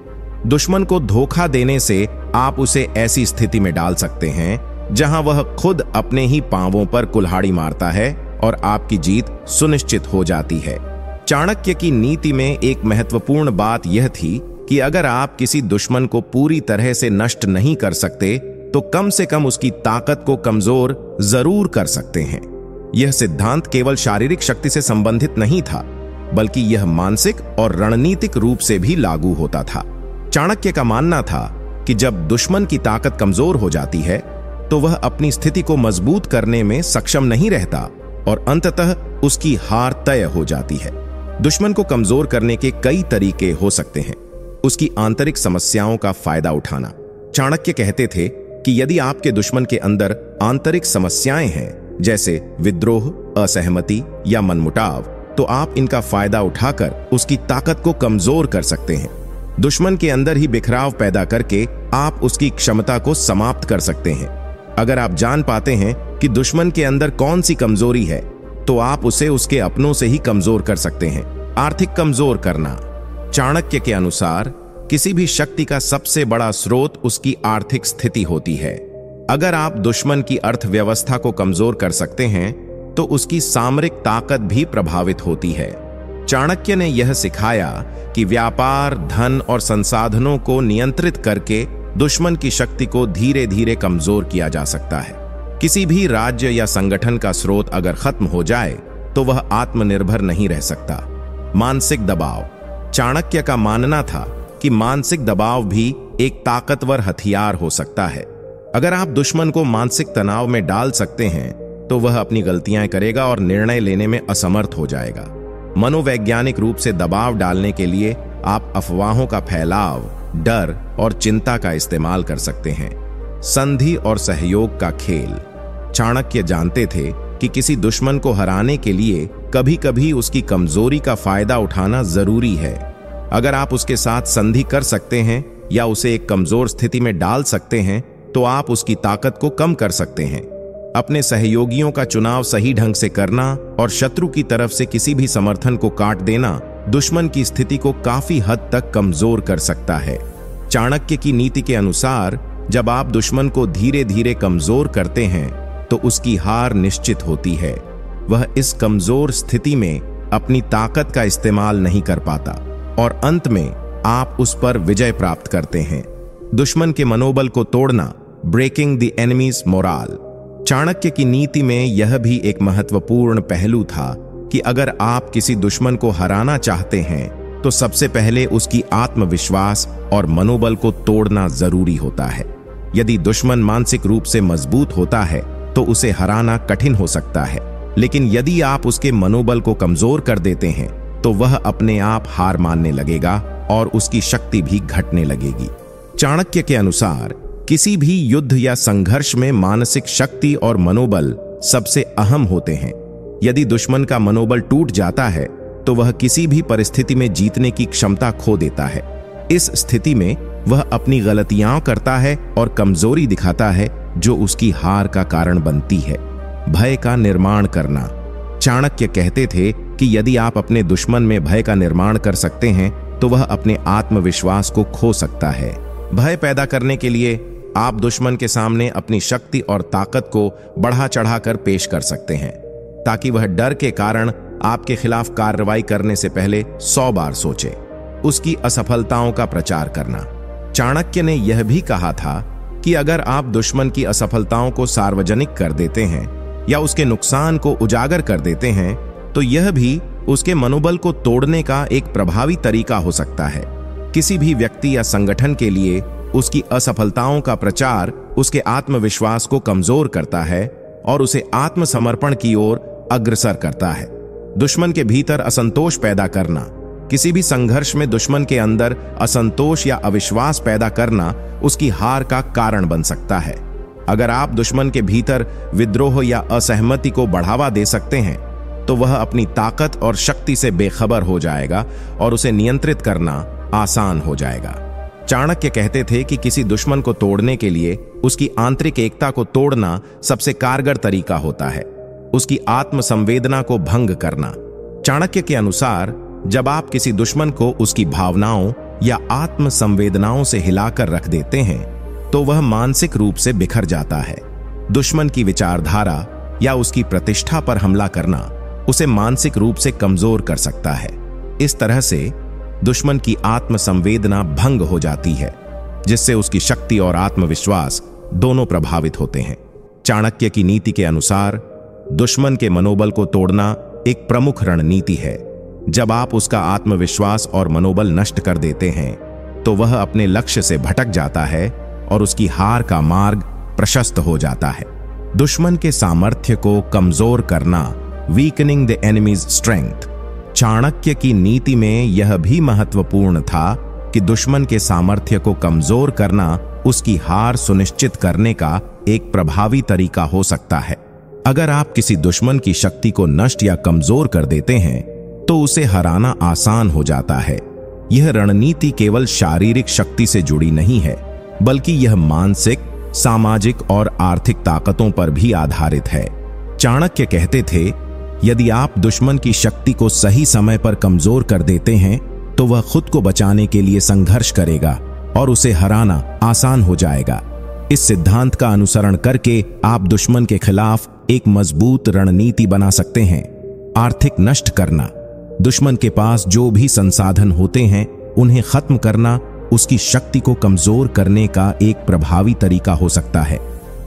दुश्मन को धोखा देने से आप उसे ऐसी स्थिति में डाल सकते हैं जहां वह खुद अपने ही पांवों पर कुल्हाड़ी मारता है और आपकी जीत सुनिश्चित हो जाती है। चाणक्य की नीति में एक महत्वपूर्ण बात यह थी कि अगर आप किसी दुश्मन को पूरी तरह से नष्ट नहीं कर सकते तो कम से कम उसकी ताकत को कमजोर जरूर कर सकते हैं। यह सिद्धांत केवल शारीरिक शक्ति से संबंधित नहीं था, बल्कि यह मानसिक और रणनीतिक रूप से भी लागू होता था। चाणक्य का मानना था कि जब दुश्मन की ताकत कमजोर हो जाती है तो वह अपनी स्थिति को मजबूत करने में सक्षम नहीं रहता और अंततः उसकी हार तय हो जाती है। दुश्मन को कमजोर करने के कई तरीके हो सकते हैं। उसकी आंतरिक समस्याओं का फायदा उठाना। चाणक्य कहते थे कि यदि आपके दुश्मन के अंदर आंतरिक समस्याएं हैं, जैसे विद्रोह, असहमति या मनमुटाव, तो आप इनका फायदा उठाकर उसकी ताकत को कमजोर कर सकते हैं। दुश्मन के अंदर ही बिखराव पैदा करके आप उसकी क्षमता को समाप्त कर सकते हैं। अगर आप जान पाते हैं कि दुश्मन के अंदर कौन सी कमजोरी है, तो आप उसे उसके अपनों से ही कमजोर कर सकते हैं। आर्थिक कमजोर करना। चाणक्य के अनुसार किसी भी शक्ति का सबसे बड़ा स्रोत उसकी आर्थिक स्थिति होती है। अगर आप दुश्मन की अर्थव्यवस्था को कमजोर कर सकते हैं तो उसकी सामरिक ताकत भी प्रभावित होती है। चाणक्य ने यह सिखाया कि व्यापार, धन और संसाधनों को नियंत्रित करके दुश्मन की शक्ति को धीरे धीरे कमजोर किया जा सकता है। किसी भी राज्य या संगठन का स्रोत अगर खत्म हो जाए तो वह आत्मनिर्भर नहीं रह सकता। मानसिक दबाव। चाणक्य का मानना था कि मानसिक दबाव भी एक ताकतवर हथियार हो सकता है। अगर आप दुश्मन को मानसिक तनाव में डाल सकते हैं तो वह अपनी गलतियां करेगा और निर्णय लेने में असमर्थ हो जाएगा। मनोवैज्ञानिक रूप से दबाव डालने के लिए आप अफवाहों का फैलाव, डर और चिंता का इस्तेमाल कर सकते हैं। संधि और सहयोग का खेल। चाणक्य जानते थे कि किसी दुश्मन को हराने के लिए कभी कभी उसकी कमजोरी का फायदा उठाना जरूरी है। अगर आप उसके साथ संधि कर सकते हैं या उसे एक कमजोर स्थिति में डाल सकते हैं तो आप उसकी ताकत को कम कर सकते हैं। अपने सहयोगियों का चुनाव सही ढंग से करना और शत्रु की तरफ से किसी भी समर्थन को काट देना दुश्मन की स्थिति को काफी हद तक कमजोर कर सकता है। चाणक्य की नीति के अनुसार जब आप दुश्मन को धीरे धीरे कमजोर करते हैं तो उसकी हार निश्चित होती है। वह इस कमजोर स्थिति में अपनी ताकत का इस्तेमाल नहीं कर पाता और अंत में आप उस पर विजय प्राप्त करते हैं। दुश्मन के मनोबल को तोड़ना। Breaking the enemy's morale. Chanakya की नीति में यह भी एक महत्वपूर्ण पहलू था कि अगर आप किसी दुश्मन को हराना चाहते हैं तो सबसे पहले उसकी आत्मविश्वास और मनोबल को तोड़ना जरूरी होता है। यदि दुश्मन मानसिक रूप से मजबूत होता है तो उसे हराना कठिन हो सकता है, लेकिन यदि आप उसके मनोबल को कमजोर कर देते हैं तो वह अपने आप हार मानने लगेगा और उसकी शक्ति भी घटने लगेगी। चाणक्य के अनुसार किसी भी युद्ध या संघर्ष में मानसिक शक्ति और मनोबल सबसे अहम होते हैं। यदि दुश्मन का मनोबल टूट जाता है तो वह किसी भी परिस्थिति में जीतने की क्षमता खो देता है। इस स्थिति में वह अपनी गलतियां करता है और कमजोरी दिखाता है जो उसकी हार का कारण बनती है। भय का निर्माण करना। चाणक्य कहते थे कि यदि आप अपने दुश्मन में भय का निर्माण कर सकते हैं तो वह अपने आत्मविश्वास को खो सकता है। भय पैदा करने के लिए आप दुश्मन के सामने अपनी शक्ति और ताकत को बढ़ा चढ़ाकर पेश कर सकते हैं ताकि वह डर के कारण आपके खिलाफ कार्रवाई करने से पहले 100 बार सोचे। उसकी असफलताओं का प्रचार करना। चाणक्य ने यह भी कहा था कि अगर आप दुश्मन की असफलताओं को सार्वजनिक कर देते हैं या उसके नुकसान को उजागर कर देते हैं तो यह भी उसके मनोबल को तोड़ने का एक प्रभावी तरीका हो सकता है। किसी भी व्यक्ति या संगठन के लिए उसकी असफलताओं का प्रचार उसके आत्मविश्वास को कमजोर करता है और उसे आत्मसमर्पण की ओर अग्रसर करता है। दुश्मन के भीतर असंतोष पैदा करना। किसी भी संघर्ष में दुश्मन के अंदर असंतोष या अविश्वास पैदा करना उसकी हार का कारण बन सकता है। अगर आप दुश्मन के भीतर विद्रोह या असहमति को बढ़ावा दे सकते हैं तो वह अपनी ताकत और शक्ति से बेखबर हो जाएगा और उसे नियंत्रित करना आसान हो जाएगा। चाणक्य कहते थे कि किसी दुश्मन को तोड़ने के लिए उसकी आंतरिक एकता को तोड़ना सबसे कारगर तरीका होता है। उसकी आत्मसंवेदना को भंग करना। चाणक्य के अनुसार जब आप किसी दुश्मन को उसकी भावनाओं या आत्मसंवेदनाओं से हिलाकर रख देते हैं तो वह मानसिक रूप से बिखर जाता है। दुश्मन की विचारधारा या उसकी प्रतिष्ठा पर हमला करना उसे मानसिक रूप से कमजोर कर सकता है। इस तरह से दुश्मन की आत्मसंवेदना भंग हो जाती है, जिससे उसकी शक्ति और आत्मविश्वास दोनों प्रभावित होते हैं। चाणक्य की नीति के अनुसार दुश्मन के मनोबल को तोड़ना एक प्रमुख रणनीति है। जब आप उसका आत्मविश्वास और मनोबल नष्ट कर देते हैं तो वह अपने लक्ष्य से भटक जाता है और उसकी हार का मार्ग प्रशस्त हो जाता है। दुश्मन के सामर्थ्य को कमजोर करना, weakening the enemies strength. Chanakya की नीति में यह भी महत्वपूर्ण था कि दुश्मन के सामर्थ्य को कमजोर करना उसकी हार सुनिश्चित करने का एक प्रभावी तरीका हो सकता है। अगर आप किसी दुश्मन की शक्ति को नष्ट या कमजोर कर देते हैं तो उसे हराना आसान हो जाता है। यह रणनीति केवल शारीरिक शक्ति से जुड़ी नहीं है, बल्कि यह मानसिक, सामाजिक और आर्थिक ताकतों पर भी आधारित है। चाणक्य कहते थे, यदि आप दुश्मन की शक्ति को सही समय पर कमजोर कर देते हैं तो वह खुद को बचाने के लिए संघर्ष करेगा और उसे हराना आसान हो जाएगा। इस सिद्धांत का अनुसरण करके आप दुश्मन के खिलाफ एक मजबूत रणनीति बना सकते हैं। आर्थिक नष्ट करना, दुश्मन के पास जो भी संसाधन होते हैं उन्हें खत्म करना उसकी शक्ति को कमजोर करने का एक प्रभावी तरीका हो सकता है।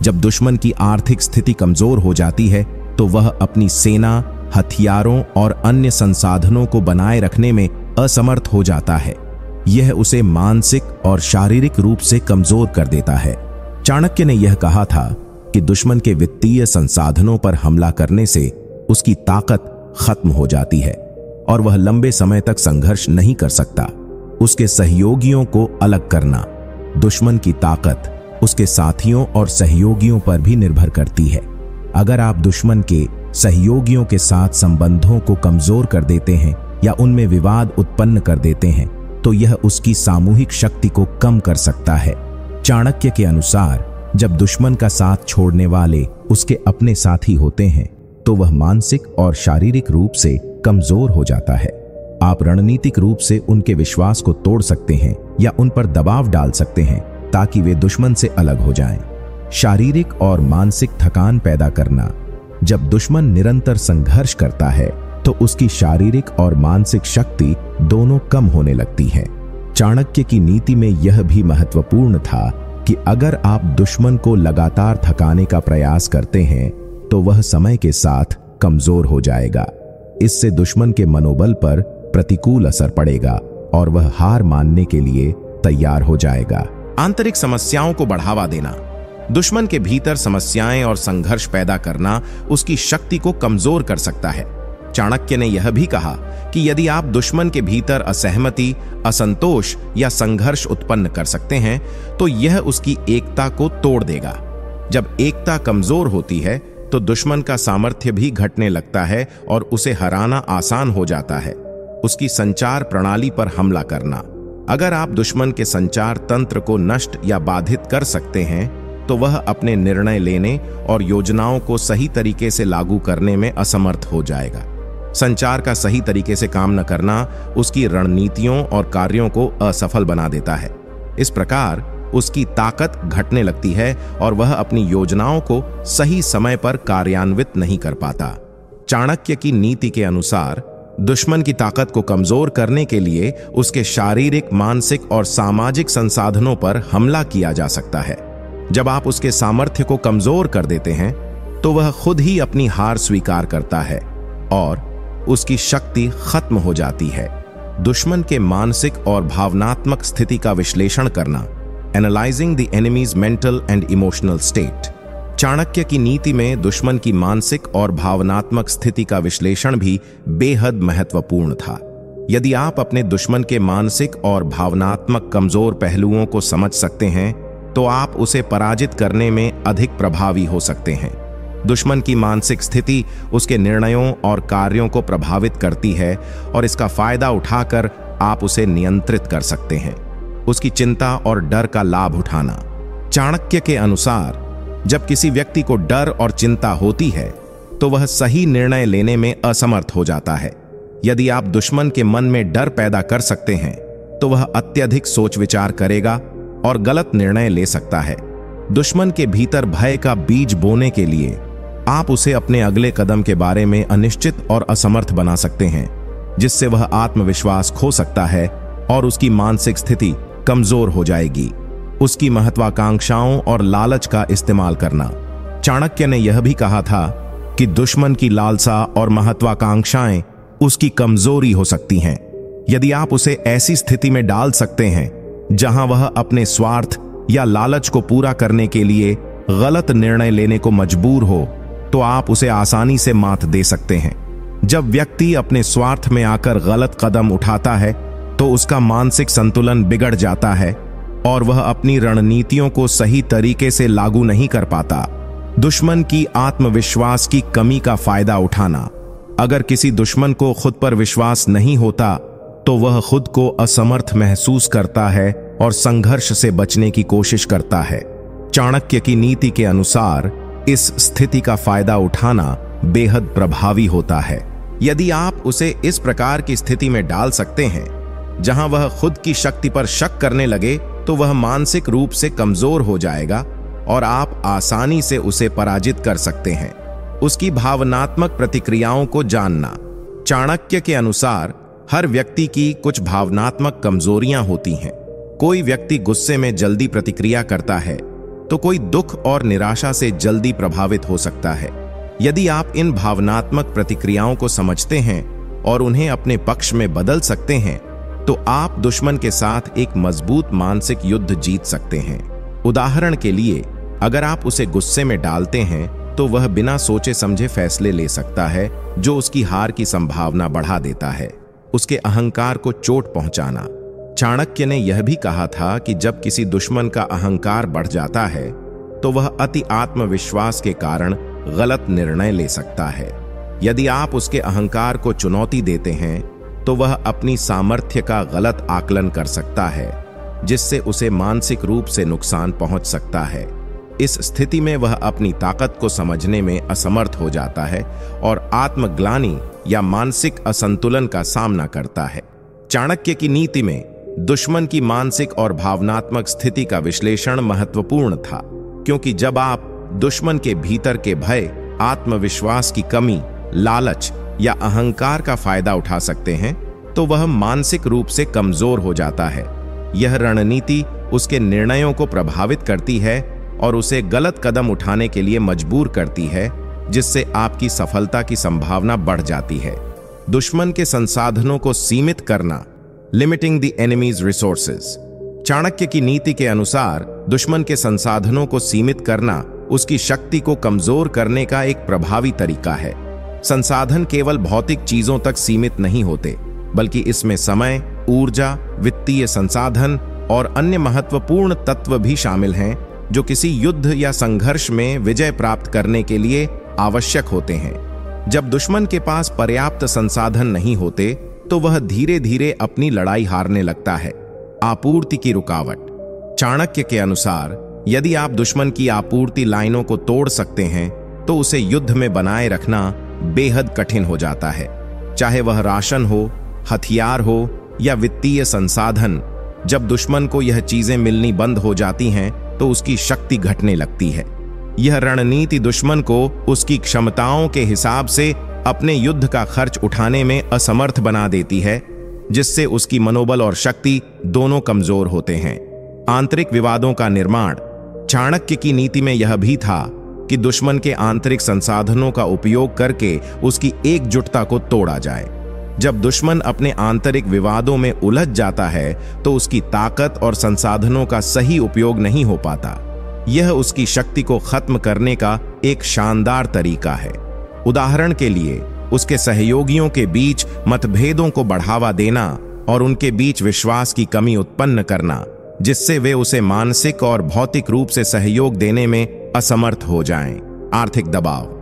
जब दुश्मन की आर्थिक स्थिति कमजोर हो जाती है तो वह अपनी सेना, हथियारों और अन्य संसाधनों को बनाए रखने में असमर्थ हो जाता है। यह उसे मानसिक और शारीरिक रूप से कमजोर कर देता है। चाणक्य ने यह कहा था कि दुश्मन के वित्तीय संसाधनों पर हमला करने से उसकी ताकत खत्म हो जाती है और वह लंबे समय तक संघर्ष नहीं कर सकता। उसके सहयोगियों को अलग करना, दुश्मन की ताकत उसके साथियों और सहयोगियों पर भी निर्भर करती है। अगर आप दुश्मन के सहयोगियों के साथ संबंधों को कमजोर कर देते हैं या उनमें विवाद उत्पन्न कर देते हैं तो यह उसकी सामूहिक शक्ति को कम कर सकता है। चाणक्य के अनुसार जब दुश्मन का साथ छोड़ने वाले उसके अपने साथी होते हैं तो वह मानसिक और शारीरिक रूप से कमजोर हो जाता है। आप रणनीतिक रूप से उनके विश्वास को तोड़ सकते हैं या उन पर दबाव डाल सकते हैं ताकि वे दुश्मन से अलग हो जाएं। शारीरिक और मानसिक थकान पैदा करना, जब दुश्मन निरंतर संघर्ष करता है तो उसकी शारीरिक और मानसिक शक्ति दोनों कम होने लगती है। चाणक्य की नीति में यह भी महत्वपूर्ण था कि अगर आप दुश्मन को लगातार थकाने का प्रयास करते हैं तो वह समय के साथ कमजोर हो जाएगा। इससे दुश्मन के मनोबल पर प्रतिकूल असर पड़ेगा और वह हार मानने के लिए तैयार हो जाएगा। आंतरिक समस्याओं को बढ़ावा देना, दुश्मन के भीतर समस्याएं और संघर्ष पैदा करना उसकी शक्ति को कमजोर कर सकता है। चाणक्य ने यह भी कहा कि यदि आप दुश्मन के भीतर असहमति, असंतोष या संघर्ष उत्पन्न कर सकते हैं तो यह उसकी एकता को तोड़ देगा। जब एकता कमजोर होती है तो दुश्मन का सामर्थ्य भी घटने लगता है और उसे हराना आसान हो जाता है। उसकी संचार प्रणाली पर हमला करना, अगर आप दुश्मन के संचार तंत्र को नष्ट या बाधित कर सकते हैं तो वह अपने निर्णय लेने और योजनाओं को सही तरीके से लागू करने में असमर्थ हो जाएगा। संचार का सही तरीके से काम न करना उसकी रणनीतियों और कार्यों को असफल बना देता है। इस प्रकार उसकी ताकत घटने लगती है और वह अपनी योजनाओं को सही समय पर कार्यान्वित नहीं कर पाता। चाणक्य की नीति के अनुसार दुश्मन की ताकत को कमजोर करने के लिए उसके शारीरिक, मानसिक और सामाजिक संसाधनों पर हमला किया जा सकता है। जब आप उसके सामर्थ्य को कमजोर कर देते हैं तो वह खुद ही अपनी हार स्वीकार करता है और उसकी शक्ति खत्म हो जाती है। दुश्मन के मानसिक और भावनात्मक स्थिति का विश्लेषण करना, analysing the enemies mental and emotional state. Chanakya की नीति में दुश्मन की मानसिक और भावनात्मक स्थिति का विश्लेषण भी बेहद महत्वपूर्ण था। यदि आप अपने दुश्मन के मानसिक और भावनात्मक कमजोर पहलुओं को समझ सकते हैं तो आप उसे पराजित करने में अधिक प्रभावी हो सकते हैं। दुश्मन की मानसिक स्थिति उसके निर्णयों और कार्यों को प्रभावित करती है और इसका फायदा उठाकर आप उसे नियंत्रित कर सकते हैं। उसकी चिंता और डर का लाभ उठाना, चाणक्य के अनुसार जब किसी व्यक्ति को डर और चिंता होती है तो वह सही निर्णय लेने में असमर्थ हो जाता है। यदि आप दुश्मन के मन में डर पैदा कर सकते हैं तो वह अत्यधिक सोच विचार करेगा और गलत निर्णय ले सकता है। दुश्मन के भीतर भय का बीज बोने के लिए आप उसे अपने अगले कदम के बारे में अनिश्चित और असमर्थ बना सकते हैं, जिससे वह आत्मविश्वास खो सकता है और उसकी मानसिक स्थिति कमजोर हो जाएगी। उसकी महत्वाकांक्षाओं और लालच का इस्तेमाल करना। चाणक्य ने यह भी कहा था कि दुश्मन की लालसा और महत्वाकांक्षाएं उसकी कमजोरी हो सकती हैं। यदि आप उसे ऐसी स्थिति में डाल सकते हैं जहां वह अपने स्वार्थ या लालच को पूरा करने के लिए गलत निर्णय लेने को मजबूर हो, तो आप उसे आसानी से मात दे सकते हैं। जब व्यक्ति अपने स्वार्थ में आकर गलत कदम उठाता है तो उसका मानसिक संतुलन बिगड़ जाता है और वह अपनी रणनीतियों को सही तरीके से लागू नहीं कर पाता। दुश्मन की आत्मविश्वास की कमी का फायदा उठाना। अगर किसी दुश्मन को खुद पर विश्वास नहीं होता तो वह खुद को असमर्थ महसूस करता है और संघर्ष से बचने की कोशिश करता है। चाणक्य की नीति के अनुसार इस स्थिति का फायदा उठाना बेहद प्रभावी होता है। यदि आप उसे इस प्रकार की स्थिति में डाल सकते हैं जहां वह खुद की शक्ति पर शक करने लगे, तो वह मानसिक रूप से कमजोर हो जाएगा और आप आसानी से उसे पराजित कर सकते हैं। उसकी भावनात्मक प्रतिक्रियाओं को जानना। चाणक्य के अनुसार हर व्यक्ति की कुछ भावनात्मक कमजोरियां होती हैं। कोई व्यक्ति गुस्से में जल्दी प्रतिक्रिया करता है, तो कोई दुख और निराशा से जल्दी प्रभावित हो सकता है। यदि आप इन भावनात्मक प्रतिक्रियाओं को समझते हैं और उन्हें अपने पक्ष में बदल सकते हैं, तो आप दुश्मन के साथ एक मजबूत मानसिक युद्ध जीत सकते हैं। उदाहरण के लिए, अगर आप उसे गुस्से में डालते हैं तो वह बिना सोचे समझे फैसले ले सकता है, जो उसकी हार की संभावना बढ़ा देता है। उसके अहंकार को चोट पहुंचाना। चाणक्य ने यह भी कहा था कि जब किसी दुश्मन का अहंकार बढ़ जाता है तो वह अति आत्मविश्वास के कारण गलत निर्णय ले सकता है। यदि आप उसके अहंकार को चुनौती देते हैं तो वह अपनी सामर्थ्य का गलत आकलन कर सकता है, जिससे उसे मानसिक रूप से नुकसान पहुंच सकता है। इस स्थिति में वह अपनी ताकत को समझने में असमर्थ हो जाता है और आत्मग्लानि या मानसिक असंतुलन का सामना करता है। चाणक्य की नीति में दुश्मन की मानसिक और भावनात्मक स्थिति का विश्लेषण महत्वपूर्ण था, क्योंकि जब आप दुश्मन के भीतर के भय, आत्मविश्वास की कमी, लालच या अहंकार का फायदा उठा सकते हैं, तो वह मानसिक रूप से कमजोर हो जाता है। यह रणनीति उसके निर्णयों को प्रभावित करती है और उसे गलत कदम उठाने के लिए मजबूर करती है, जिससे आपकी सफलता की संभावना बढ़ जाती है। दुश्मन के संसाधनों को सीमित करना। Limiting the enemies resources. Chanakya की नीति के अनुसार दुश्मन के संसाधनों को सीमित करना उसकी शक्ति को कमजोर करने का एक प्रभावी तरीका है। संसाधन केवल भौतिक चीजों तक सीमित नहीं होते, बल्कि इसमें समय, ऊर्जा, वित्तीय संसाधन और अन्य महत्वपूर्ण तत्व भी शामिल हैं, जो किसी युद्ध या संघर्ष में विजय प्राप्त करने के लिए आवश्यक होते हैं। जब दुश्मन के पास पर्याप्त संसाधन नहीं होते, तो वह धीरे धीरे अपनी लड़ाई हारने लगता है। आपूर्ति की रुकावट। चाणक्य के अनुसार यदि आप दुश्मन की आपूर्ति लाइनों को तोड़ सकते हैं, तो उसे युद्ध में बनाए रखना बेहद कठिन हो जाता है। चाहे वह राशन हो, हथियार हो या वित्तीय संसाधन, जब दुश्मन को यह चीजें मिलनी बंद हो जाती हैं, तो उसकी शक्ति घटने लगती है। यह रणनीति दुश्मन को उसकी क्षमताओं के हिसाब से अपने युद्ध का खर्च उठाने में असमर्थ बना देती है, जिससे उसकी मनोबल और शक्ति दोनों कमजोर होते हैं। आंतरिक विवादों का निर्माण। चाणक्य की नीति में यह भी था कि दुश्मन के आंतरिक संसाधनों का उपयोग करके उसकी एकजुटता को तोड़ा जाए। जब दुश्मन अपने आंतरिक विवादों में उलझ जाता है, तो उसकी ताकत और संसाधनों का सही उपयोग नहीं हो पाता। यह उसकी शक्ति को खत्म करने का एक शानदार तरीका है। उदाहरण के लिए, उसके सहयोगियों के बीच मतभेदों को बढ़ावा देना और उनके बीच विश्वास की कमी उत्पन्न करना, जिससे वे उसे मानसिक और भौतिक रूप से सहयोग देने में असमर्थ हो जाएं। आर्थिक दबाव।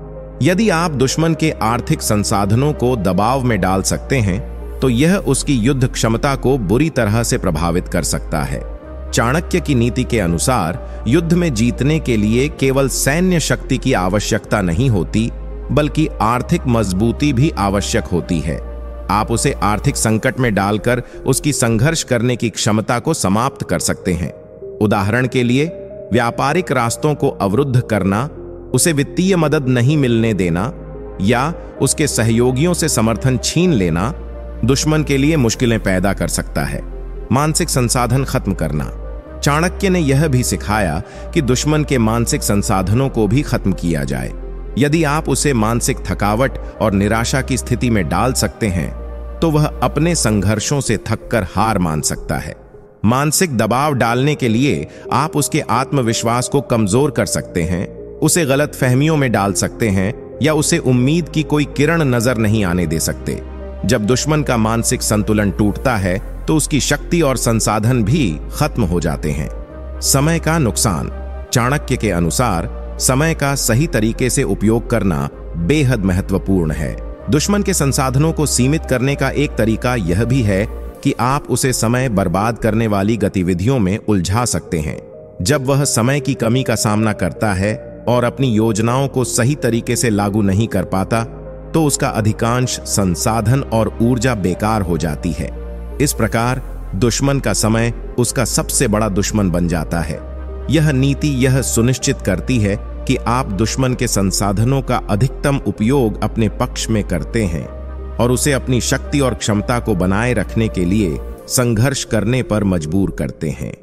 यदि आप दुश्मन के आर्थिक संसाधनों को दबाव में डाल सकते हैं, तो यह उसकी युद्ध क्षमता को बुरी तरह से प्रभावित कर सकता है। चाणक्य की नीति के अनुसार युद्ध में जीतने के लिए केवल सैन्य शक्ति की आवश्यकता नहीं होती, बल्कि आर्थिक मजबूती भी आवश्यक होती है। आप उसे आर्थिक संकट में डालकर उसकी संघर्ष करने की क्षमता को समाप्त कर सकते हैं। उदाहरण के लिए, व्यापारिक रास्तों को अवरुद्ध करना, उसे वित्तीय मदद नहीं मिलने देना या उसके सहयोगियों से समर्थन छीन लेना दुश्मन के लिए मुश्किलें पैदा कर सकता है। मानसिक संसाधन खत्म करना। चाणक्य ने यह भी सिखाया कि दुश्मन के मानसिक संसाधनों को भी खत्म किया जाए। यदि आप उसे मानसिक थकावट और निराशा की स्थिति में डाल सकते हैं तो वह अपने संघर्षों से थककर हार मान सकता है। मानसिक दबाव डालने के लिए आप उसके आत्मविश्वास को कमजोर कर सकते हैं, उसे गलत फहमियों में डाल सकते हैं या उसे उम्मीद की कोई किरण नजर नहीं आने दे सकते। जब दुश्मन का मानसिक संतुलन टूटता है तो उसकी शक्ति और संसाधन भी खत्म हो जाते हैं। समय का नुकसान। चाणक्य के अनुसार समय का सही तरीके से उपयोग करना बेहद महत्वपूर्ण है। दुश्मन के संसाधनों को सीमित करने का एक तरीका यह भी है कि आप उसे समय बर्बाद करने वाली गतिविधियों में उलझा सकते हैं। जब वह समय की कमी का सामना करता है और अपनी योजनाओं को सही तरीके से लागू नहीं कर पाता तो उसका अधिकांश संसाधन और ऊर्जा बेकार हो जाती है। इस प्रकार दुश्मन का समय उसका सबसे बड़ा दुश्मन बन जाता है। यह नीति यह सुनिश्चित करती है कि आप दुश्मन के संसाधनों का अधिकतम उपयोग अपने पक्ष में करते हैं और उसे अपनी शक्ति और क्षमता को बनाए रखने के लिए संघर्ष करने पर मजबूर करते हैं।